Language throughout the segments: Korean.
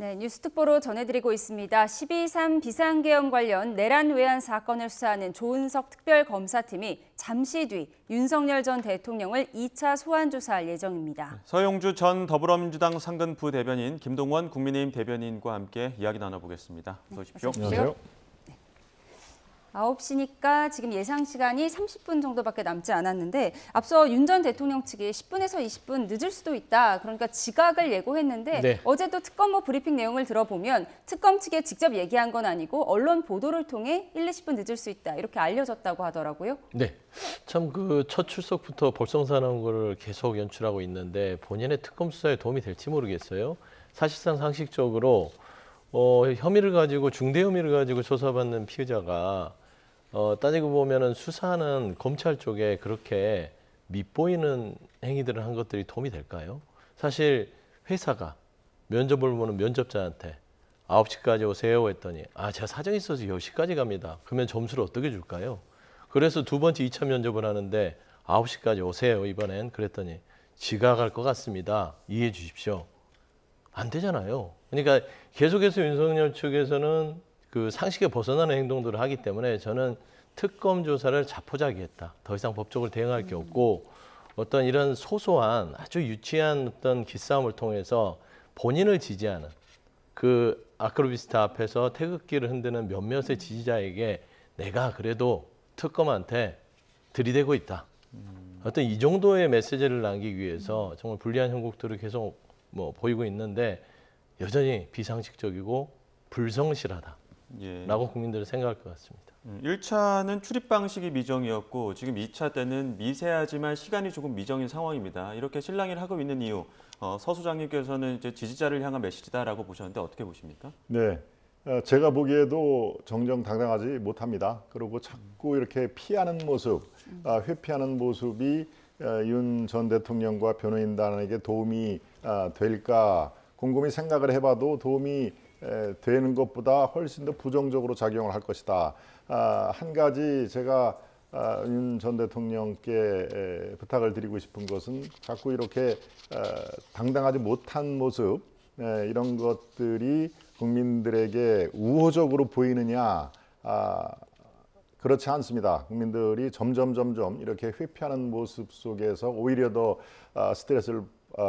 네, 뉴스특보로 전해드리고 있습니다. 12.3 비상계엄 관련 내란 외환 사건을 수사하는 조은석 특별검사팀이 잠시 뒤 윤석열 전 대통령을 2차 소환 조사할 예정입니다. 서영주 전 더불어민주당 상근 부대변인, 김동원 국민의힘 대변인과 함께 이야기 나눠보겠습니다. 어서 오십시오. 안녕하세요. 9시니까 지금 예상 시간이 30분 정도밖에 남지 않았는데 앞서 윤 전 대통령 측이 10분에서 20분 늦을 수도 있다. 그러니까 지각을 예고했는데 어제도 특검모 브리핑 내용을 들어보면 특검 측에 직접 얘기한 건 아니고 언론 보도를 통해 1, 20분 늦을 수 있다. 이렇게 알려졌다고 하더라고요. 네, 참 그 첫 출석부터 볼썽사나운 거를 계속 연출하고 있는데 본인의 특검 수사에 도움이 될지 모르겠어요. 사실상 상식적으로 혐의를 가지고 중대 혐의를 가지고 조사받는 피의자가 따지고 보면은 수사하는 검찰 쪽에 그렇게 밉보이는 행위들을 한 것들이 도움이 될까요? 사실 회사가 면접을 보는 면접자한테 9시까지 오세요 했더니 제가 사정이 있어서 10시까지 갑니다. 그러면 점수를 어떻게 줄까요? 그래서 두 번째 2차 면접을 하는데 9시까지 오세요 이번엔 그랬더니 지각할 것 같습니다. 이해해 주십시오. 안 되잖아요. 그러니까 계속해서 윤석열 측에서는 그 상식에 벗어나는 행동들을 하기 때문에 저는 특검 조사를 자포자기했다. 더 이상 법적으로 대응할 게 없고 어떤 이런 소소한 아주 유치한 어떤 기싸움을 통해서 본인을 지지하는 그 아크로비스타 앞에서 태극기를 흔드는 몇몇의 지지자에게 내가 그래도 특검한테 들이대고 있다. 어떤 이 정도의 메시지를 남기기 위해서 정말 불리한 형국들을 계속 보이고 있는데 여전히 비상식적이고 불성실하다. 라고 국민들은 생각할 것 같습니다. 1차는 출입 방식이 미정이었고 지금 2차 때는 미세하지만 시간이 조금 미정인 상황입니다. 이렇게 실랑이를 하고 있는 이유, 서 소장님께서는 이제 지지자를 향한 메시지다라고 보셨는데 어떻게 보십니까? 네, 제가 보기에도 정정당당하지 못합니다. 그리고 자꾸 이렇게 피하는 모습, 회피하는 모습이 윤 전 대통령과 변호인단에게 도움이 될까 곰곰이 생각을 해봐도 도움이 되는 것보다 훨씬 더 부정적으로 작용을 할 것이다. 한 가지 제가 윤 전 대통령께 부탁을 드리고 싶은 것은 자꾸 이렇게 당당하지 못한 모습 이런 것들이 국민들에게 우호적으로 보이느냐 그렇지 않습니다. 국민들이 점점 이렇게 회피하는 모습 속에서 오히려 더 스트레스를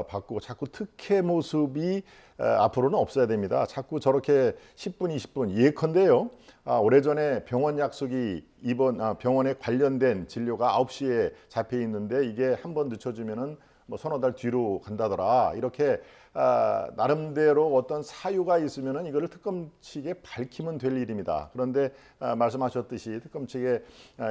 받고 자꾸 특혜 모습이 앞으로는 없어야 됩니다. 자꾸 저렇게 10분, 20분 예컨대요. 오래전에 병원 약속이 병원에 관련된 진료가 9시에 잡혀 있는데 이게 한 번 늦춰지면은 서너 달 뒤로 간다더라. 이렇게 나름대로 어떤 사유가 있으면은 이거를 특검 측에 밝히면 될 일입니다. 그런데 말씀하셨듯이 특검 측에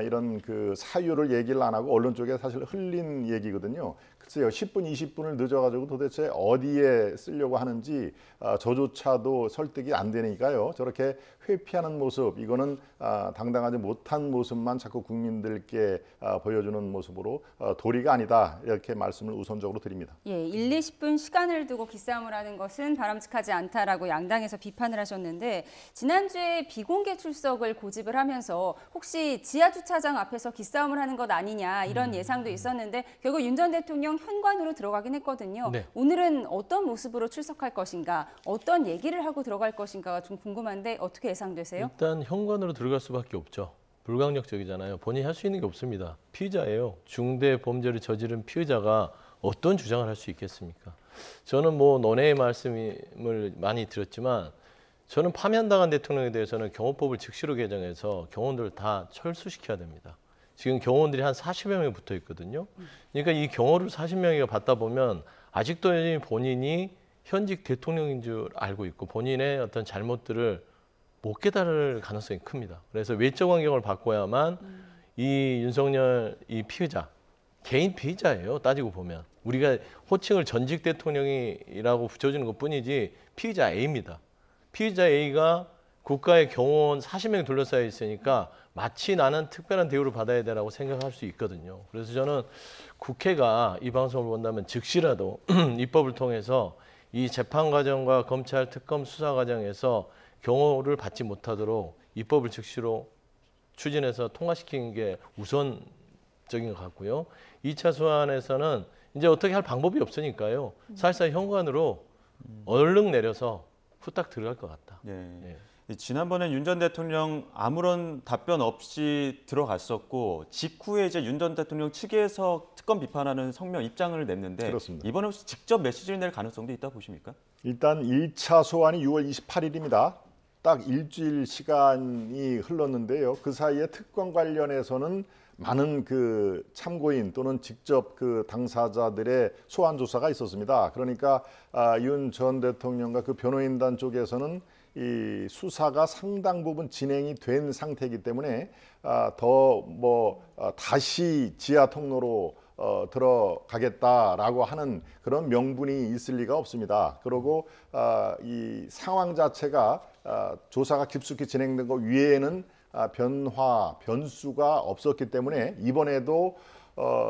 이런 그 사유를 얘기를 안 하고 언론 쪽에 사실 흘린 얘기거든요. 글쎄요, 10분, 20분을 늦어가지고 도대체 어디에 쓰려고 하는지 저조차도 설득이 안 되니까요. 저렇게 회피하는 모습, 이거는 당당하지 못한 모습만 자꾸 국민들께 보여주는 모습으로 도리가 아니다. 이렇게 말씀을 우선적으로 드립니다. 예, 1, 20분 시간을 두고 기싸움을 하는 것은 바람직하지 않다라고 양당에서 비판을 하셨는데 지난주에 비공개 출석을 고집을 하면서 혹시 지하주차장 앞에서 기싸움을 하는 것 아니냐 이런 예상도 있었는데 결국 윤 전 대통령 현관으로 들어가긴 했거든요. 네. 오늘은 어떤 모습으로 출석할 것인가, 어떤 얘기를 하고 들어갈 것인가가 좀 궁금한데 어떻게 예상되세요? 일단 현관으로 들어갈 수밖에 없죠. 불강력적이잖아요. 본인이 할 수 있는 게 없습니다. 피의자예요. 중대 범죄를 저지른 피의자가 어떤 주장을 할 수 있겠습니까? 저는 논외의 말씀을 많이 드렸지만 저는 파면당한 대통령에 대해서는 경호법을 즉시로 개정해서 경호원들을 다 철수시켜야 됩니다. 지금 경호원들이 한 40여 명이 붙어 있거든요. 그러니까 이 경호를 40명이가 받다 보면 아직도 여전히 본인이 현직 대통령인 줄 알고 있고 본인의 어떤 잘못들을 못 깨달을 가능성이 큽니다. 그래서 외적 환경을 바꿔야만 이 윤석열 이 피의자, 개인 피의자예요. 따지고 보면. 우리가 호칭을 전직 대통령이라고 붙여주는 것뿐이지 피의자 A입니다. 피의자 A가 국가의 경호원 40명이 둘러싸여 있으니까 마치 나는 특별한 대우를 받아야 되라고 생각할 수 있거든요. 그래서 저는 국회가 이 방송을 본다면 즉시라도 입법을 통해서 이 재판 과정과 검찰 특검 수사 과정에서 경호를 받지 못하도록 입법을 즉시로 추진해서 통과시키는 게 우선적인 것 같고요. 2차 소환에서는 이제 어떻게 할 방법이 없으니까요. 사실상 현관으로 얼른 내려서 후딱 들어갈 것 같다. 예. 예. 지난번에 윤 전 대통령 아무런 답변 없이 들어갔었고 직후에 이제 윤 전 대통령 측에서 특검 비판하는 성명 입장을 냈는데 그렇습니다. 이번에 혹시 직접 메시지를 낼 가능성도 있다 보십니까? 일단 1차 소환이 6월 28일입니다. 딱 일주일 시간이 흘렀는데요. 그 사이에 특검 관련해서는 많은 그 참고인 또는 직접 그 당사자들의 소환 조사가 있었습니다. 그러니까 윤 전 대통령과 그 변호인단 쪽에서는 이 수사가 상당 부분 진행이 된 상태이기 때문에 다시 지하 통로로 들어가겠다라고 하는 그런 명분이 있을 리가 없습니다. 그리고 이 상황 자체가 조사가 깊숙이 진행된 것 외에는 변수가 없었기 때문에 이번에도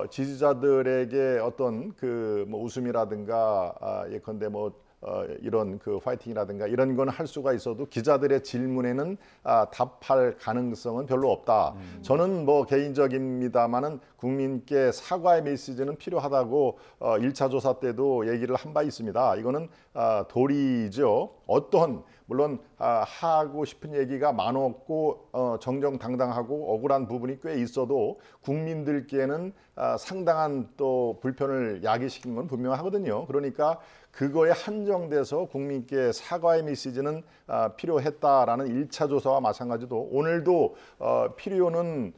지지자들에게 어떤 그 뭐 웃음이라든가 예컨대 이런 그 파이팅이라든가 이런 건 할 수가 있어도 기자들의 질문에는 답할 가능성은 별로 없다. 저는 뭐 개인적입니다만은 국민께 사과의 메시지는 필요하다고 1차 조사 때도 얘기를 한 바 있습니다. 이거는 도리죠. 물론 하고 싶은 얘기가 많았고 정정당당하고 억울한 부분이 꽤 있어도 국민들께는 상당한 또 불편을 야기시킨 건 분명하거든요. 그러니까 그거에 한정돼서 국민께 사과의 메시지는 필요했다라는 1차 조사와 마찬가지로 오늘도 필요는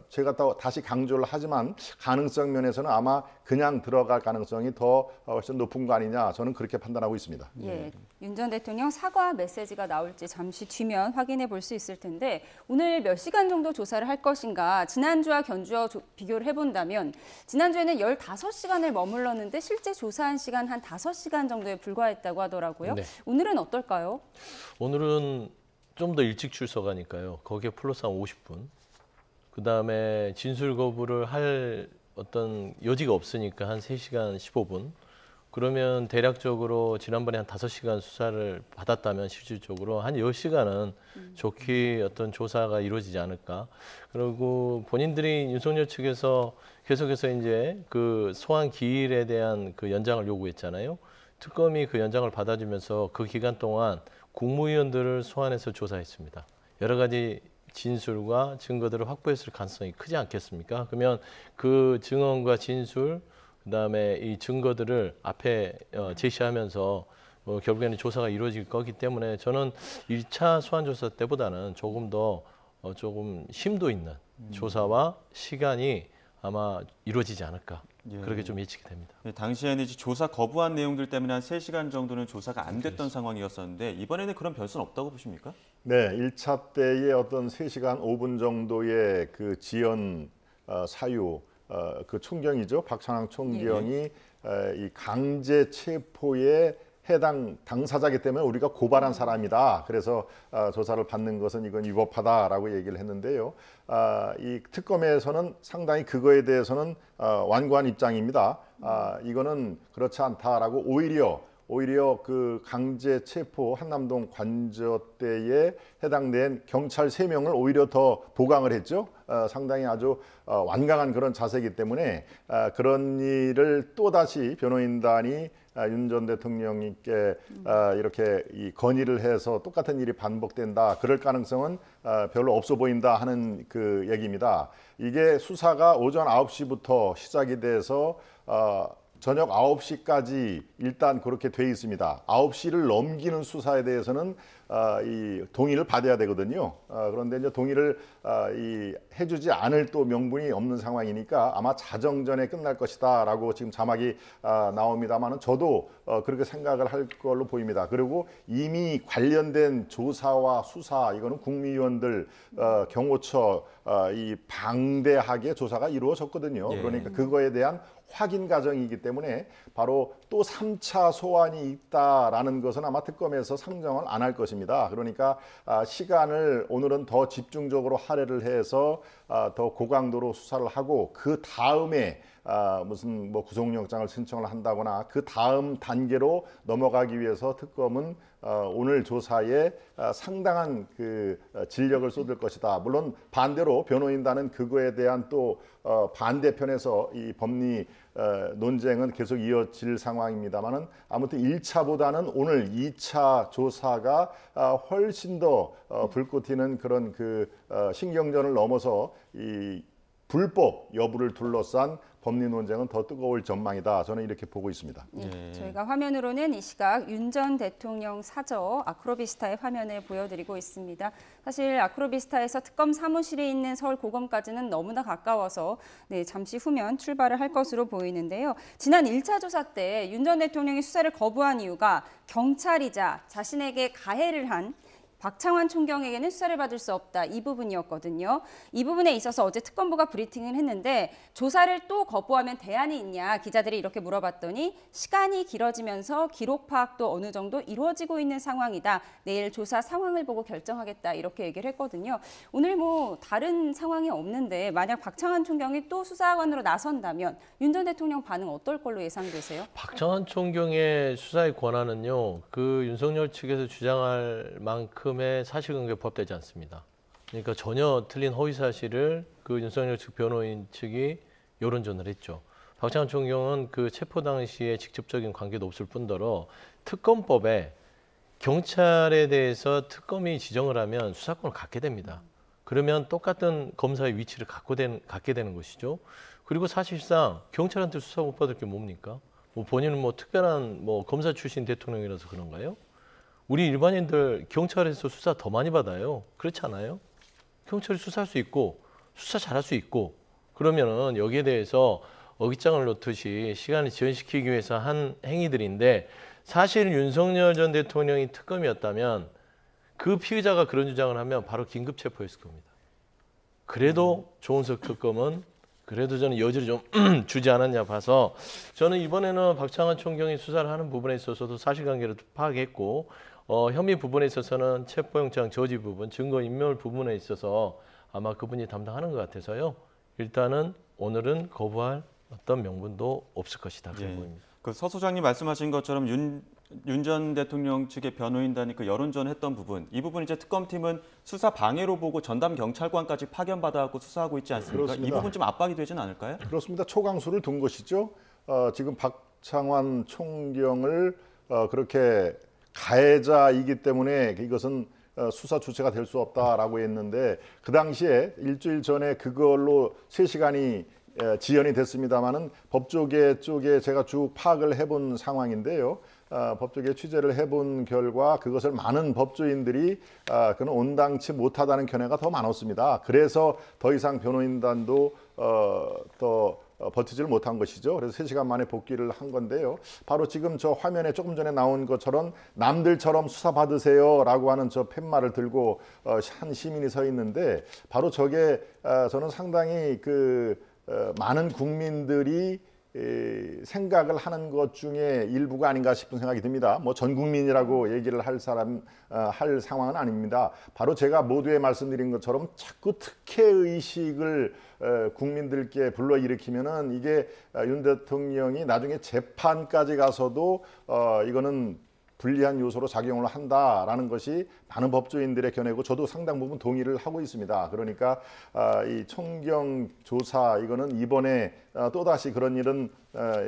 제가 또 다시 강조를 하지만 가능성 면에서는 아마 그냥 들어갈 가능성이 더 훨씬 높은 거 아니냐 저는 그렇게 판단하고 있습니다. 예, 윤 전 대통령 사과 메시지가 나올지 잠시 뒤면 확인해 볼 수 있을 텐데 오늘 몇 시간 정도 조사를 할 것인가 지난주와 견주어 비교를 해본다면 지난주에는 15시간을 머물렀는데 실제 조사한 시간 한 5시간 정도에 불과했다고 하더라고요. 네. 오늘은 어떨까요? 오늘은 좀 더 일찍 출석하니까요. 거기에 플러스 한 50분. 그다음에 진술 거부를 할 어떤 여지가 없으니까 한 3시간 15분. 그러면 대략적으로 지난번에 한 5시간 수사를 받았다면 실질적으로 한 10시간은 좋게 어떤 조사가 이루어지지 않을까. 그리고 본인들이 윤석열 측에서 계속해서 이제 그 소환 기일에 대한 그 연장을 요구했잖아요. 특검이 그 연장을 받아주면서 그 기간 동안 국무위원들을 소환해서 조사했습니다. 여러 가지 진술과 증거들을 확보했을 가능성이 크지 않겠습니까? 그러면 그 증언과 진술, 그다음에 이 증거들을 앞에 제시하면서 결국에는 조사가 이루어질 거기 때문에 저는 1차 소환 조사 때보다는 조금 더 조금 심도 있는 조사와 시간이 아마 이루어지지 않을까. 예. 그렇게 좀 예측이 됩니다. 당시에는 이제 조사 거부한 내용들 때문에 한 3시간 정도는 조사가 안 됐던 상황이었었는데 이번에는 그런 변수는 없다고 보십니까? 네, 1차 때의 어떤 3시간 5분 정도의 그 지연 사유 그 총경이죠. 박찬왕 총경이 이 강제 체포에 해당 당사자이기 때문에 우리가 고발한 사람이다. 그래서 조사를 받는 것은 이건 위법하다라고 얘기를 했는데요. 이 특검에서는 상당히 그거에 대해서는 완고한 입장입니다. 이거는 그렇지 않다라고 오히려 그 강제 체포 한남동 관저 때에 해당된 경찰 3명을 오히려 더 보강을 했죠. 상당히 아주 완강한 그런 자세이기 때문에 그런 일을 또다시 변호인단이 윤 전 대통령님께 이렇게 이 건의를 해서 똑같은 일이 반복된다. 그럴 가능성은 별로 없어 보인다 하는 그 얘기입니다. 이게 수사가 오전 9시부터 시작이 돼서 저녁 9시까지 일단 그렇게 돼 있습니다. 9시를 넘기는 수사에 대해서는 이 동의를 받아야 되거든요. 그런데 이제 동의를 해주지 않을 또 명분이 없는 상황이니까 아마 자정전에 끝날 것이다라고 지금 자막이 나옵니다만은 저도 그렇게 생각을 할 걸로 보입니다. 그리고 이미 관련된 조사와 수사 이거는 국무위원들 경호처 이 방대하게 조사가 이루어졌거든요. 예. 그러니까 그거에 대한 확인 과정이기 때문에 바로 또 3차 소환이 있다라는 것은 아마 특검에서 상정을 안 할 것입니다. 그러니까 시간을 오늘은 더 집중적으로 할애를 해서 더 고강도로 수사를 하고 그 다음에 무슨 뭐 구속영장을 신청을 한다거나 그 다음 단계로 넘어가기 위해서 특검은 오늘 조사에 상당한 그 진력을 쏟을 것이다. 물론 반대로 변호인단은 그거에 대한 또 반대편에서 이 법리 논쟁은 계속 이어질 상황입니다만은 아무튼 1차보다는 오늘 2차 조사가 훨씬 더 불꽃 튀는 그런 신경전을 넘어서 이 불법 여부를 둘러싼 법리 논쟁은 더 뜨거울 전망이다. 저는 이렇게 보고 있습니다. 예, 저희가 화면으로는 이 시각 윤 전 대통령 사저 아크로비스타의 화면을 보여드리고 있습니다. 사실 아크로비스타에서 특검 사무실이 있는 서울고검까지는 너무나 가까워서 잠시 후면 출발을 할 것으로 보이는데요. 지난 1차 조사 때 윤 전 대통령이 수사를 거부한 이유가 경찰이자 자신에게 가해를 한 박창환 총경에게는 수사를 받을 수 없다. 이 부분이었거든요. 이 부분에 있어서 어제 특검부가 브리핑을 했는데 조사를 또 거부하면 대안이 있냐 기자들이 이렇게 물어봤더니 시간이 길어지면서 기록 파악도 어느 정도 이루어지고 있는 상황이다. 내일 조사 상황을 보고 결정하겠다. 이렇게 얘기를 했거든요. 오늘 뭐 다른 상황이 없는데 만약 박창환 총경이 또 수사관으로 나선다면 윤 전 대통령 반응 어떨 걸로 예상되세요? 박창환 총경의 수사의 권한은요, 그 윤석열 측에서 주장할 만큼의 사실관계 부합되지 않습니다. 그러니까 전혀 틀린 허위 사실을 그 윤석열 측 변호인 측이 여론전을 했죠. 박창환 총경은 그 체포 당시에 직접적인 관계도 없을 뿐더러 특검법에 경찰에 대해서 특검이 지정을 하면 수사권을 갖게 됩니다. 그러면 똑같은 검사의 위치를 갖게 되는 것이죠. 그리고 사실상 경찰한테 수사 못 받을 게 뭡니까? 본인은 특별한 검사 출신 대통령이라서 그런가요? 우리 일반인들 경찰에서 수사 더 많이 받아요. 그렇지 않아요? 경찰이 수사할 수 있고 수사 잘할 수 있고 그러면은 여기에 대해서 어깃장을 놓듯이 시간을 지연시키기 위해서 한 행위들인데 사실 윤석열 전 대통령이 특검이었다면 그 피의자가 그런 주장을 하면 바로 긴급 체포했을 겁니다. 그래도 조은석 특검은 그래도 저는 여지를 좀 주지 않았냐 봐서 저는 이번에는 박창환 총경이 수사를 하는 부분에 있어서도 사실관계를 파악했고 혐의 부분에 있어서는 체포영장 저지 부분, 증거인멸 부분에 있어서 아마 그분이 담당하는 것 같아서요. 일단은 오늘은 거부할 어떤 명분도 없을 것이다. 그렇게 보입니다. 그 서 소장님 말씀하신 것처럼 윤 전 대통령 측의 변호인단이 그 여론전했던 부분, 이 부분 이제 특검팀은 수사 방해로 보고 전담 경찰관까지 파견받아갖고 수사하고 있지 않습니까? 그렇습니다. 이 부분 좀 압박이 되지는 않을까요? 그렇습니다. 초강수를 둔 것이죠. 지금 박창환 총경을 그렇게 가해자이기 때문에 이것은 수사 주체가 될 수 없다라고 했는데 그 당시에 일주일 전에 그걸로 3시간이 지연이 됐습니다마는 법조계 쪽에 제가 쭉 파악을 해본 상황인데요. 법조계 취재를 해본 결과 그것을 많은 법조인들이 그는 온당치 못하다는 견해가 더 많았습니다. 그래서 더 이상 변호인단도 더 버티지를 못한 것이죠. 그래서 3시간 만에 복귀를 한 건데요. 바로 지금 저 화면에 조금 전에 나온 것처럼 남들처럼 수사 받으세요라고 하는 저 팻말을 들고 한 시민이 서 있는데 바로 저게 저는 상당히 많은 국민들이 생각을 하는 것 중에 일부가 아닌가 싶은 생각이 듭니다. 전 국민이라고 얘기를 할 상황은 아닙니다. 바로 제가 모두에 말씀드린 것처럼 자꾸 특혜 의식을 국민들께 불러일으키면은 이게 윤 대통령이 나중에 재판까지 가서도 이거는 불리한 요소로 작용을 한다라는 것이 많은 법조인들의 견해고 저도 상당 부분 동의를 하고 있습니다. 그러니까 이 총경 조사 이거는 이번에 또다시 그런 일은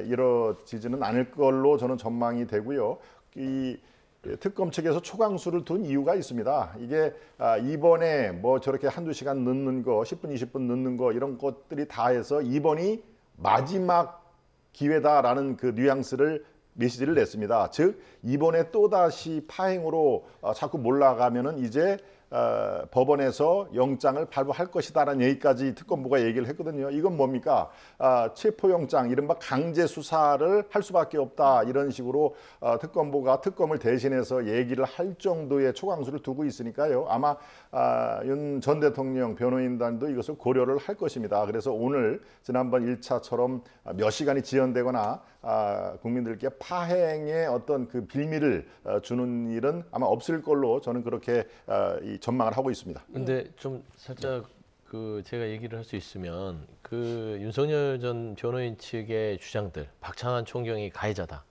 이루어지지는 않을 걸로 저는 전망이 되고요. 이 특검 측에서 초강수를 둔 이유가 있습니다. 이게 이번에 저렇게 한두 시간 늦는 거, 10분, 20분 늦는 거 이런 것들이 다 해서 이번이 마지막 기회다라는 그 뉘앙스를 메시지를 냈습니다. 즉 이번에 또다시 파행으로 자꾸 몰라가면은 이제 법원에서 영장을 발부할 것이다라는 얘기까지 특검부가 얘기를 했거든요. 이건 뭡니까? 체포영장, 이른바 강제 수사를 할 수밖에 없다. 이런 식으로 특검부가 특검을 대신해서 얘기를 할 정도의 초강수를 두고 있으니까요. 아마 윤 전 대통령 변호인단도 이것을 고려를 할 것입니다. 그래서 오늘 지난번 1차처럼 몇 시간이 지연되거나 국민들께 파행의 어떤 그 빌미를 주는 일은 아마 없을 걸로 저는 그렇게 전망을 하고 있습니다. 근데 좀 살짝 제가 얘기를 할 수 있으면 윤석열 전 변호인 측의 주장들, 박창환 총경이 가해자다.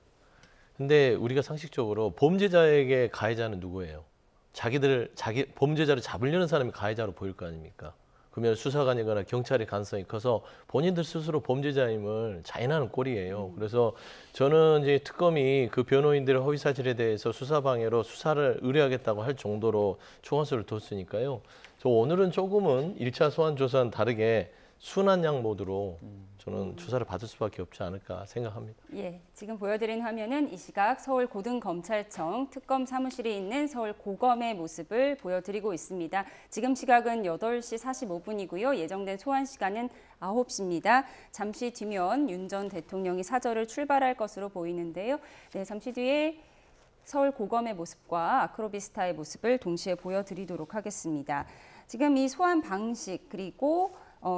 근데 우리가 상식적으로 범죄자에게 가해자는 누구예요? 자기 범죄자를 잡으려는 사람이 가해자로 보일 거 아닙니까? 그러면 수사관이거나 경찰이 가능성이 커서 본인들 스스로 범죄자임을 자인하는 꼴이에요. 그래서 저는 이제 특검이 그 변호인들의 허위 사실에 대해서 수사 방해로 수사를 의뢰하겠다고 할 정도로 초관수를 뒀으니까요. 저 오늘은 조금은 1차 소환 조사는 다르게 순한양 모드로 저는 조사를 받을 수밖에 없지 않을까 생각합니다. 예, 지금 보여드린 화면은 이 시각 서울고등검찰청 특검 사무실이 있는 서울고검의 모습을 보여드리고 있습니다. 지금 시각은 8시 45분이고요. 예정된 소환 시간은 9시입니다. 잠시 뒤면 윤 전 대통령이 사저를 출발할 것으로 보이는데요. 네, 잠시 뒤에 서울고검의 모습과 아크로비스타의 모습을 동시에 보여드리도록 하겠습니다. 지금 이 소환 방식 그리고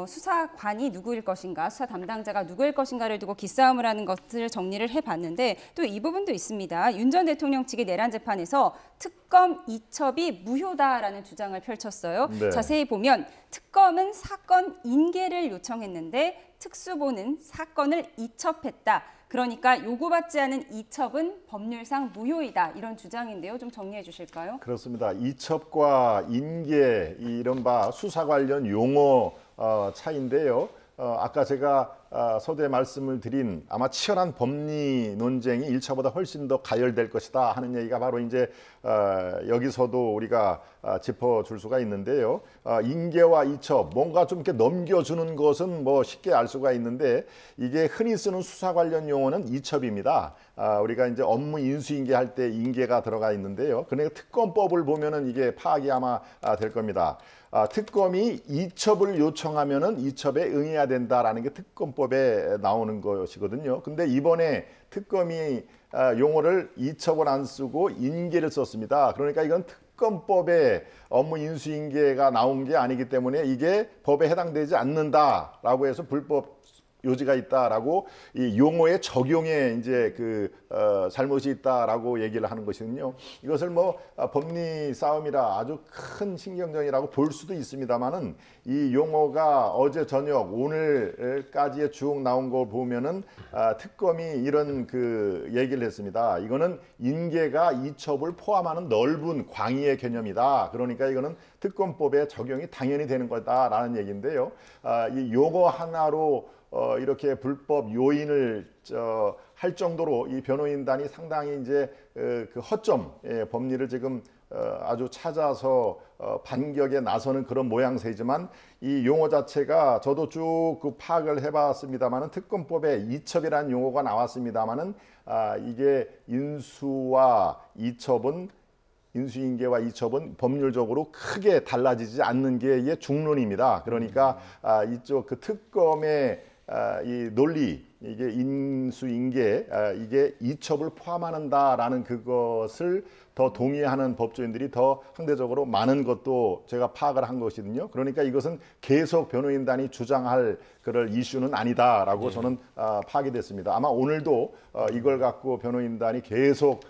수사관이 누구일 것인가, 수사 담당자가 누구일 것인가를 두고 기싸움을 하는 것을 정리를 해봤는데 또 이 부분도 있습니다. 윤 전 대통령 측의 내란 재판에서 특검 이첩이 무효다라는 주장을 펼쳤어요. 네. 자세히 보면 특검은 사건 인계를 요청했는데 특수본은 사건을 이첩했다. 그러니까 요구받지 않은 이첩은 법률상 무효이다. 이런 주장인데요. 좀 정리해 주실까요? 그렇습니다. 이첩과 인계 이른바 수사 관련 용어 차이인데요. 아까 제가 서두에 말씀을 드린 아마 치열한 법리 논쟁이 1차보다 훨씬 더 가열될 것이다 하는 얘기가 바로 이제 여기서도 우리가 짚어줄 수가 있는데요. 인계와 이첩 뭔가 좀 이렇게 넘겨주는 것은 뭐 쉽게 알 수가 있는데 이게 흔히 쓰는 수사 관련 용어는 이첩입니다. 우리가 이제 업무 인수인계할 때 인계가 들어가 있는데요. 그러니까 특검법을 보면은 이게 파악이 아마 될 겁니다. 특검이 이첩을 요청하면은 이첩에 응해야 된다라는 게 특검법에 나오는 것이거든요. 근데 이번에 특검이 용어를 이첩을 안 쓰고 인계를 썼습니다. 그러니까 이건 특검법에 업무 인수인계가 나온 게 아니기 때문에 이게 법에 해당되지 않는다라고 해서 불법 요지가 있다라고 이 용어의 적용에 이제 잘못이 있다라고 얘기를 하는 것이거든요. 이것을 뭐 법리 싸움이라 아주 큰 신경전이라고 볼 수도 있습니다만은 이 용어가 어제 저녁 오늘까지의 쭉 나온 걸 보면은 특검이 이런 얘기를 했습니다. 이거는 인계가 이첩을 포함하는 넓은 광의의 개념이다. 그러니까 이거는 특검법에 적용이 당연히 되는 거다라는 얘기인데요. 이 용어 하나로 이렇게 불법 요인을 할 정도로 이 변호인단이 상당히 이제 그 허점 법리를 지금 아주 찾아서 반격에 나서는 그런 모양새이지만 이 용어 자체가 저도 쭉 파악을 해봤습니다만은 특검법에 이첩이라는 용어가 나왔습니다만은 이게 인수와 이첩은 인수인계와 이첩은 법률적으로 크게 달라지지 않는 게 이게 중론입니다. 그러니까 이쪽 특검의 이 논리, 이게 인수인계, 이게 이첩을 포함한다라는 그것을 더 동의하는 법조인들이 더 상대적으로 많은 것도 제가 파악을 한 것이거든요. 그러니까 이것은 계속 변호인단이 주장할 그럴 이슈는 아니다라고 저는 파악이 됐습니다. 아마 오늘도 이걸 갖고 변호인단이 계속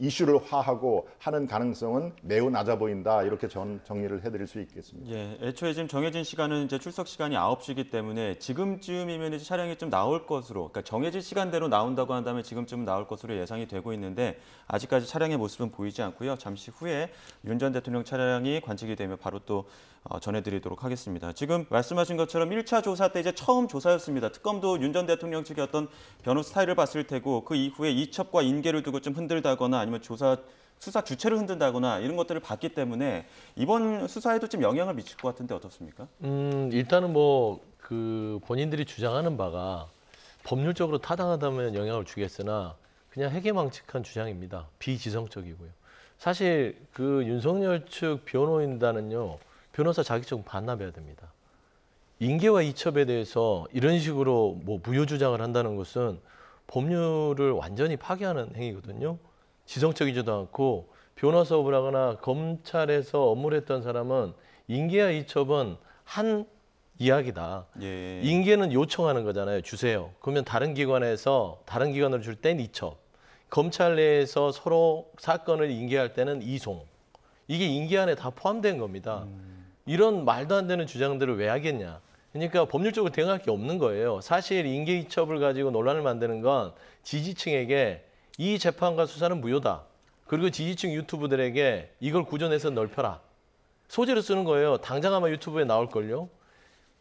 이슈를 화하고 하는 가능성은 매우 낮아 보인다. 이렇게 정리를 해드릴 수 있겠습니다. 예, 애초에 지금 정해진 시간은 이제 출석 시간이 9시이기 때문에 지금쯤이면 이제 차량이 좀 나올 것으로, 그러니까 정해진 시간대로 나온다고 한다면 지금쯤 나올 것으로 예상이 되고 있는데 아직까지 차량의 모습은 보이지 않고요. 잠시 후에 윤 전 대통령 차량이 관측이 되면 바로 또 전해드리도록 하겠습니다. 지금 말씀하신 것처럼 1차 조사 때 이제 처음 조사였습니다. 특검도 윤 전 대통령 측의 어떤 변호 스타일을 봤을 테고 그 이후에 이첩과 인계를 두고 좀 흔들다거나 아니면 수사 주체를 흔든다거나 이런 것들을 봤기 때문에 이번 수사에도 좀 영향을 미칠 것 같은데 어떻습니까? 일단은 본인들이 주장하는 바가 법률적으로 타당하다면 영향을 주겠으나 그냥 해괴망측한 주장입니다. 비지성적이고요. 사실 윤석열 측 변호인단은요. 변호사 자격증 반납해야 됩니다. 인계와 이첩에 대해서 이런 식으로 무효 주장을 한다는 것은 법률을 완전히 파괴하는 행위거든요. 지성적이지도 않고 변호사 업을 하거나 검찰에서 업무를 했던 사람은 인계와 이첩은 한 이야기다. 예. 인계는 요청하는 거잖아요. 주세요. 그러면 다른 기관으로 줄 땐 이첩. 검찰 내에서 서로 사건을 인계할 때는 이송. 이게 인계 안에 다 포함된 겁니다. 이런 말도 안 되는 주장들을 왜 하겠냐. 그러니까 법률적으로 대응할 게 없는 거예요. 사실 인계 이첩을 가지고 논란을 만드는 건 지지층에게 이 재판과 수사는 무효다. 그리고 지지층 유튜브들에게 이걸 구전해서 넓혀라. 소재로 쓰는 거예요. 당장 아마 유튜브에 나올걸요.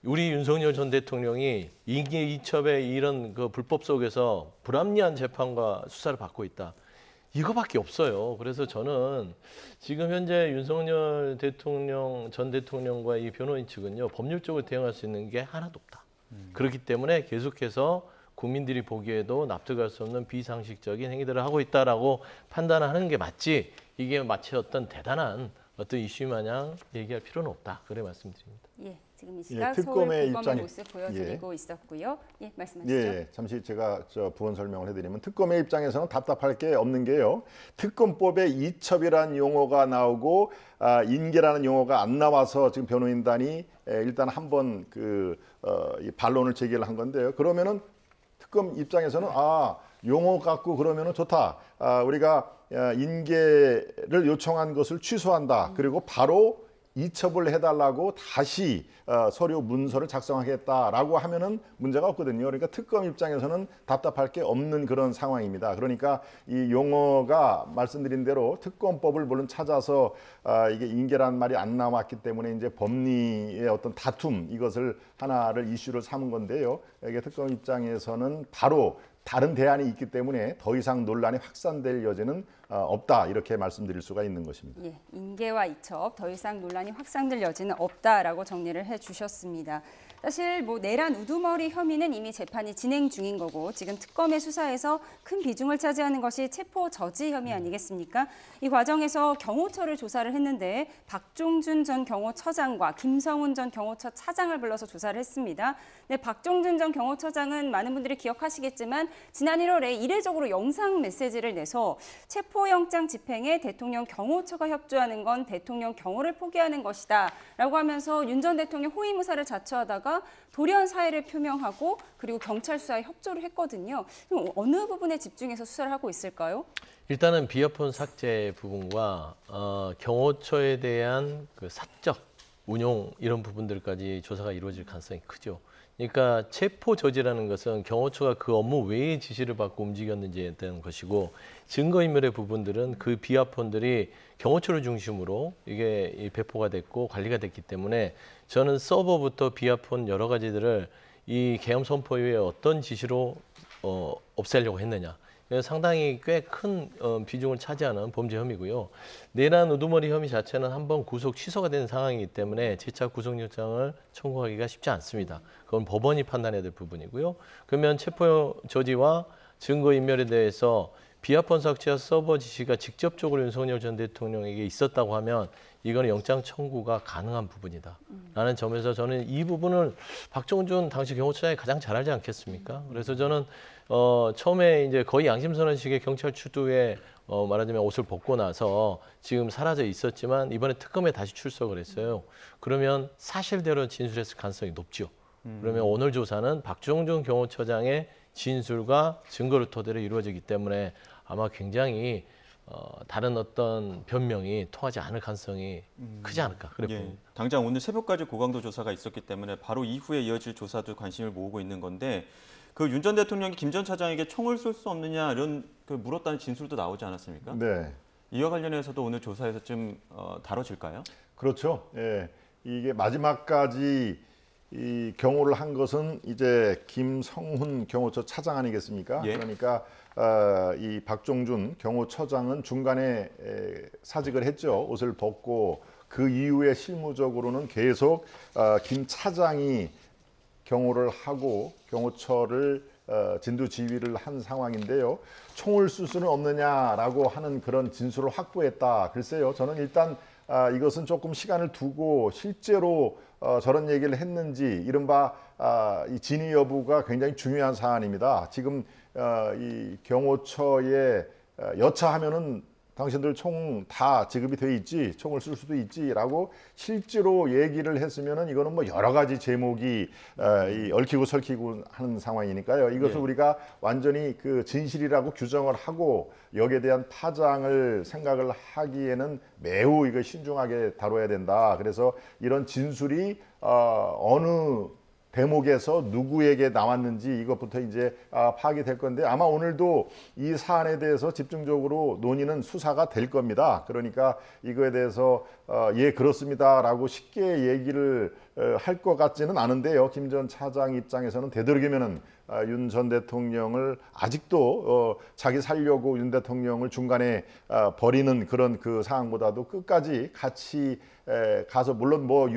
우리 윤석열 전 대통령이 임기 이첩의 이런 그 불법 속에서 불합리한 재판과 수사를 받고 있다. 이거밖에 없어요. 그래서 저는 지금 현재 윤석열 대통령 전 대통령과 이 변호인 측은요, 법률적으로 대응할 수 있는 게 하나도 없다. 그렇기 때문에 계속해서 국민들이 보기에도 납득할 수 없는 비상식적인 행위들을 하고 있다라고 판단하는 게 맞지, 이게 마치 어떤 대단한 어떤 이슈 마냥 얘기할 필요는 없다. 그래 말씀드립니다. 예, 지금 이 시각 특검의 서울 입장이- 모습 보여드리고 있었고요. 예, 말씀하시죠. 예, 잠시 제가 부원 설명을 해드리면 특검의 입장에서는 답답할 게 없는 게요. 특검법에 이첩이라는 용어가 나오고 인계라는 용어가 안 나와서 지금 변호인단이 일단 한번 이 반론을 제기를 한 건데요. 그러면은 특검 입장에서는 용어 갖고 그러면은 좋다. 우리가 인계를 요청한 것을 취소한다. 그리고 바로 이첩을 해달라고 다시 서류 문서를 작성하겠다라고 하면은 문제가 없거든요. 그러니까 특검 입장에서는 답답할 게 없는 그런 상황입니다. 그러니까 이 용어가 말씀드린 대로 특검법을 물론 찾아서 이게 인계란 말이 안 나왔기 때문에 이제 법리의 어떤 다툼, 이것을 하나를 이슈를 삼은 건데요. 이게 특검 입장에서는 바로 다른 대안이 있기 때문에 더 이상 논란이 확산될 여지는 없다, 이렇게 말씀드릴 수가 있는 것입니다. 예, 인계와 이첩 더 이상 논란이 확산될 여지는 없다라고 정리를 해주셨습니다. 사실 내란 우두머리 혐의는 이미 재판이 진행 중인 거고 지금 특검의 수사에서 큰 비중을 차지하는 것이 체포 저지 혐의 아니겠습니까? 이 과정에서 경호처를 조사를 했는데 박종준 전 경호처장과 김성훈 전 경호처 차장을 불러서 조사를 했습니다. 네, 박종준 전 경호처장은 많은 분들이 기억하시겠지만 지난 1월에 이례적으로 영상 메시지를 내서 체포영장 집행에 대통령 경호처가 협조하는 건 대통령 경호를 포기하는 것이다 라고 하면서 윤 전 대통령 호위무사를 자처하다가 돌연 사의를 표명하고 그리고 경찰 수사에 협조를 했거든요. 그럼 어느 부분에 집중해서 수사를 하고 있을까요? 일단은 비어폰 삭제 부분과 경호처에 대한 그 사적 운용 이런 부분들까지 조사가 이루어질 가능성이 크죠. 그러니까 체포 저지라는 것은 경호처가 그 업무 외의 지시를 받고 움직였는지에 대한 것이고, 증거인멸의 부분들은 그 비아폰들이 경호처를 중심으로 이게 배포가 됐고 관리가 됐기 때문에 저는 서버부터 비아폰 여러 가지들을 이 계엄 선포 이후에 어떤 지시로 없애려고 했느냐, 상당히 꽤 큰 비중을 차지하는 범죄 혐의고요. 내란 우두머리 혐의 자체는 한번 구속 취소가 된 상황이기 때문에 재차 구속영장을 청구하기가 쉽지 않습니다. 그건 법원이 판단해야 될 부분이고요. 그러면 체포 저지와 증거인멸에 대해서 비아폰 삭제와 서버 지시가 직접적으로 윤석열 전 대통령에게 있었다고 하면 이거는 영장 청구가 가능한 부분이다 라는 점에서 저는 이 부분을 박종준 당시 경호처장이 가장 잘 알지 않겠습니까? 그래서 저는 처음에 이제 거의 양심선언식의 경찰 추도에 말하자면 옷을 벗고 나서 지금 사라져 있었지만 이번에 특검에 다시 출석을 했어요. 그러면 사실대로 진술했을 가능성이 높죠. 그러면 오늘 조사는 박종준 경호처장의 진술과 증거를 토대로 이루어지기 때문에 아마 굉장히 다른 어떤 변명이 통하지 않을 가능성이 크지 않을까 그래 예, 봅니다. 당장 오늘 새벽까지 고강도 조사가 있었기 때문에 바로 이후에 이어질 조사도 관심을 모으고 있는 건데, 그 윤 전 대통령이 김 전 차장에게 총을 쏠 수 없느냐 이런 물었다는 진술도 나오지 않았습니까? 네. 이와 관련해서도 오늘 조사에서 좀 다뤄질까요? 그렇죠. 예. 이게 마지막까지 이 경호를 한 것은 이제 김성훈 경호처 차장 아니겠습니까? 예. 그러니까 이 박종준 경호처장은 중간에 사직을 했죠. 옷을 벗고 그 이후에 실무적으로는 계속 김 차장이 경호를 하고 경호처를 진두지휘를 한 상황인데요. 총을 쏠 수는 없느냐라고 하는 그런 진술을 확보했다. 글쎄요. 저는 일단 이것은 조금 시간을 두고 실제로 저런 얘기를 했는지 이른바 이 진위 여부가 굉장히 중요한 사안입니다. 지금 이 경호처에 여차하면은 당신들 총 다 지급이 돼 있지, 총을 쓸 수도 있지라고 실제로 얘기를 했으면은 이거는 여러 가지 제목이 이 얽히고 설키고 하는 상황이니까요. 이것을 예. 우리가 완전히 그 진실이라고 규정을 하고 여기에 대한 파장을 생각을 하기에는 매우 이거 신중하게 다뤄야 된다. 그래서 이런 진술이 어느 대목에서 누구에게 나왔는지 이것부터 이제 파악이 될 건데 아마 오늘도 이 사안에 대해서 집중적으로 논의는 수사가 될 겁니다. 그러니까 이거에 대해서 예 그렇습니다라고 쉽게 얘기를 할 것 같지는 않은데요. 김 전 차장 입장에서는 되도록이면은 윤 전 대통령을 아직도 자기 살려고 윤 대통령을 중간에 버리는 그런 그 상황보다도 끝까지 같이 가서 물론 뭐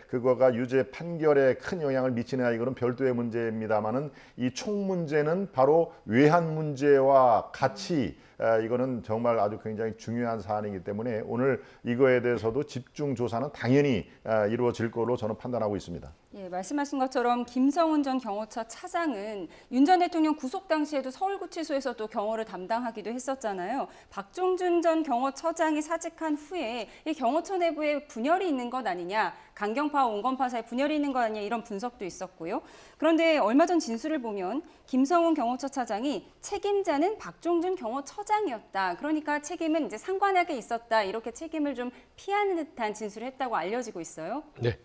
그거가 유죄 판결에 큰 영향을 미치느냐 이거는 별도의 문제입니다만은 이 총 문제는 바로 외환 문제와 같이 이거는 정말 아주 굉장히 중요한 사안이기 때문에 오늘 이거에 대해서도 집중 조사는 당연히 이루어질 걸로 저는 판단하고 있습니다. 예, 말씀하신 것처럼 김성훈 전 경호처 차장은 윤 전 대통령 구속 당시에도 서울구치소에서도 경호를 담당하기도 했었잖아요. 박종준 전 경호처장이 사직한 후에 이 경호처 내부에 분열이 있는 것 아니냐, 강경파와 온건파 사이에 분열이 있는 것 아니냐 이런 분석도 있었고요. 그런데 얼마 전 진술을 보면 김성훈 경호처 차장이 책임자는 박종준 경호처장이었다. 그러니까 책임은 이제 상관에게 있었다. 이렇게 책임을 좀 피하는 듯한 진술을 했다고 알려지고 있어요. 네.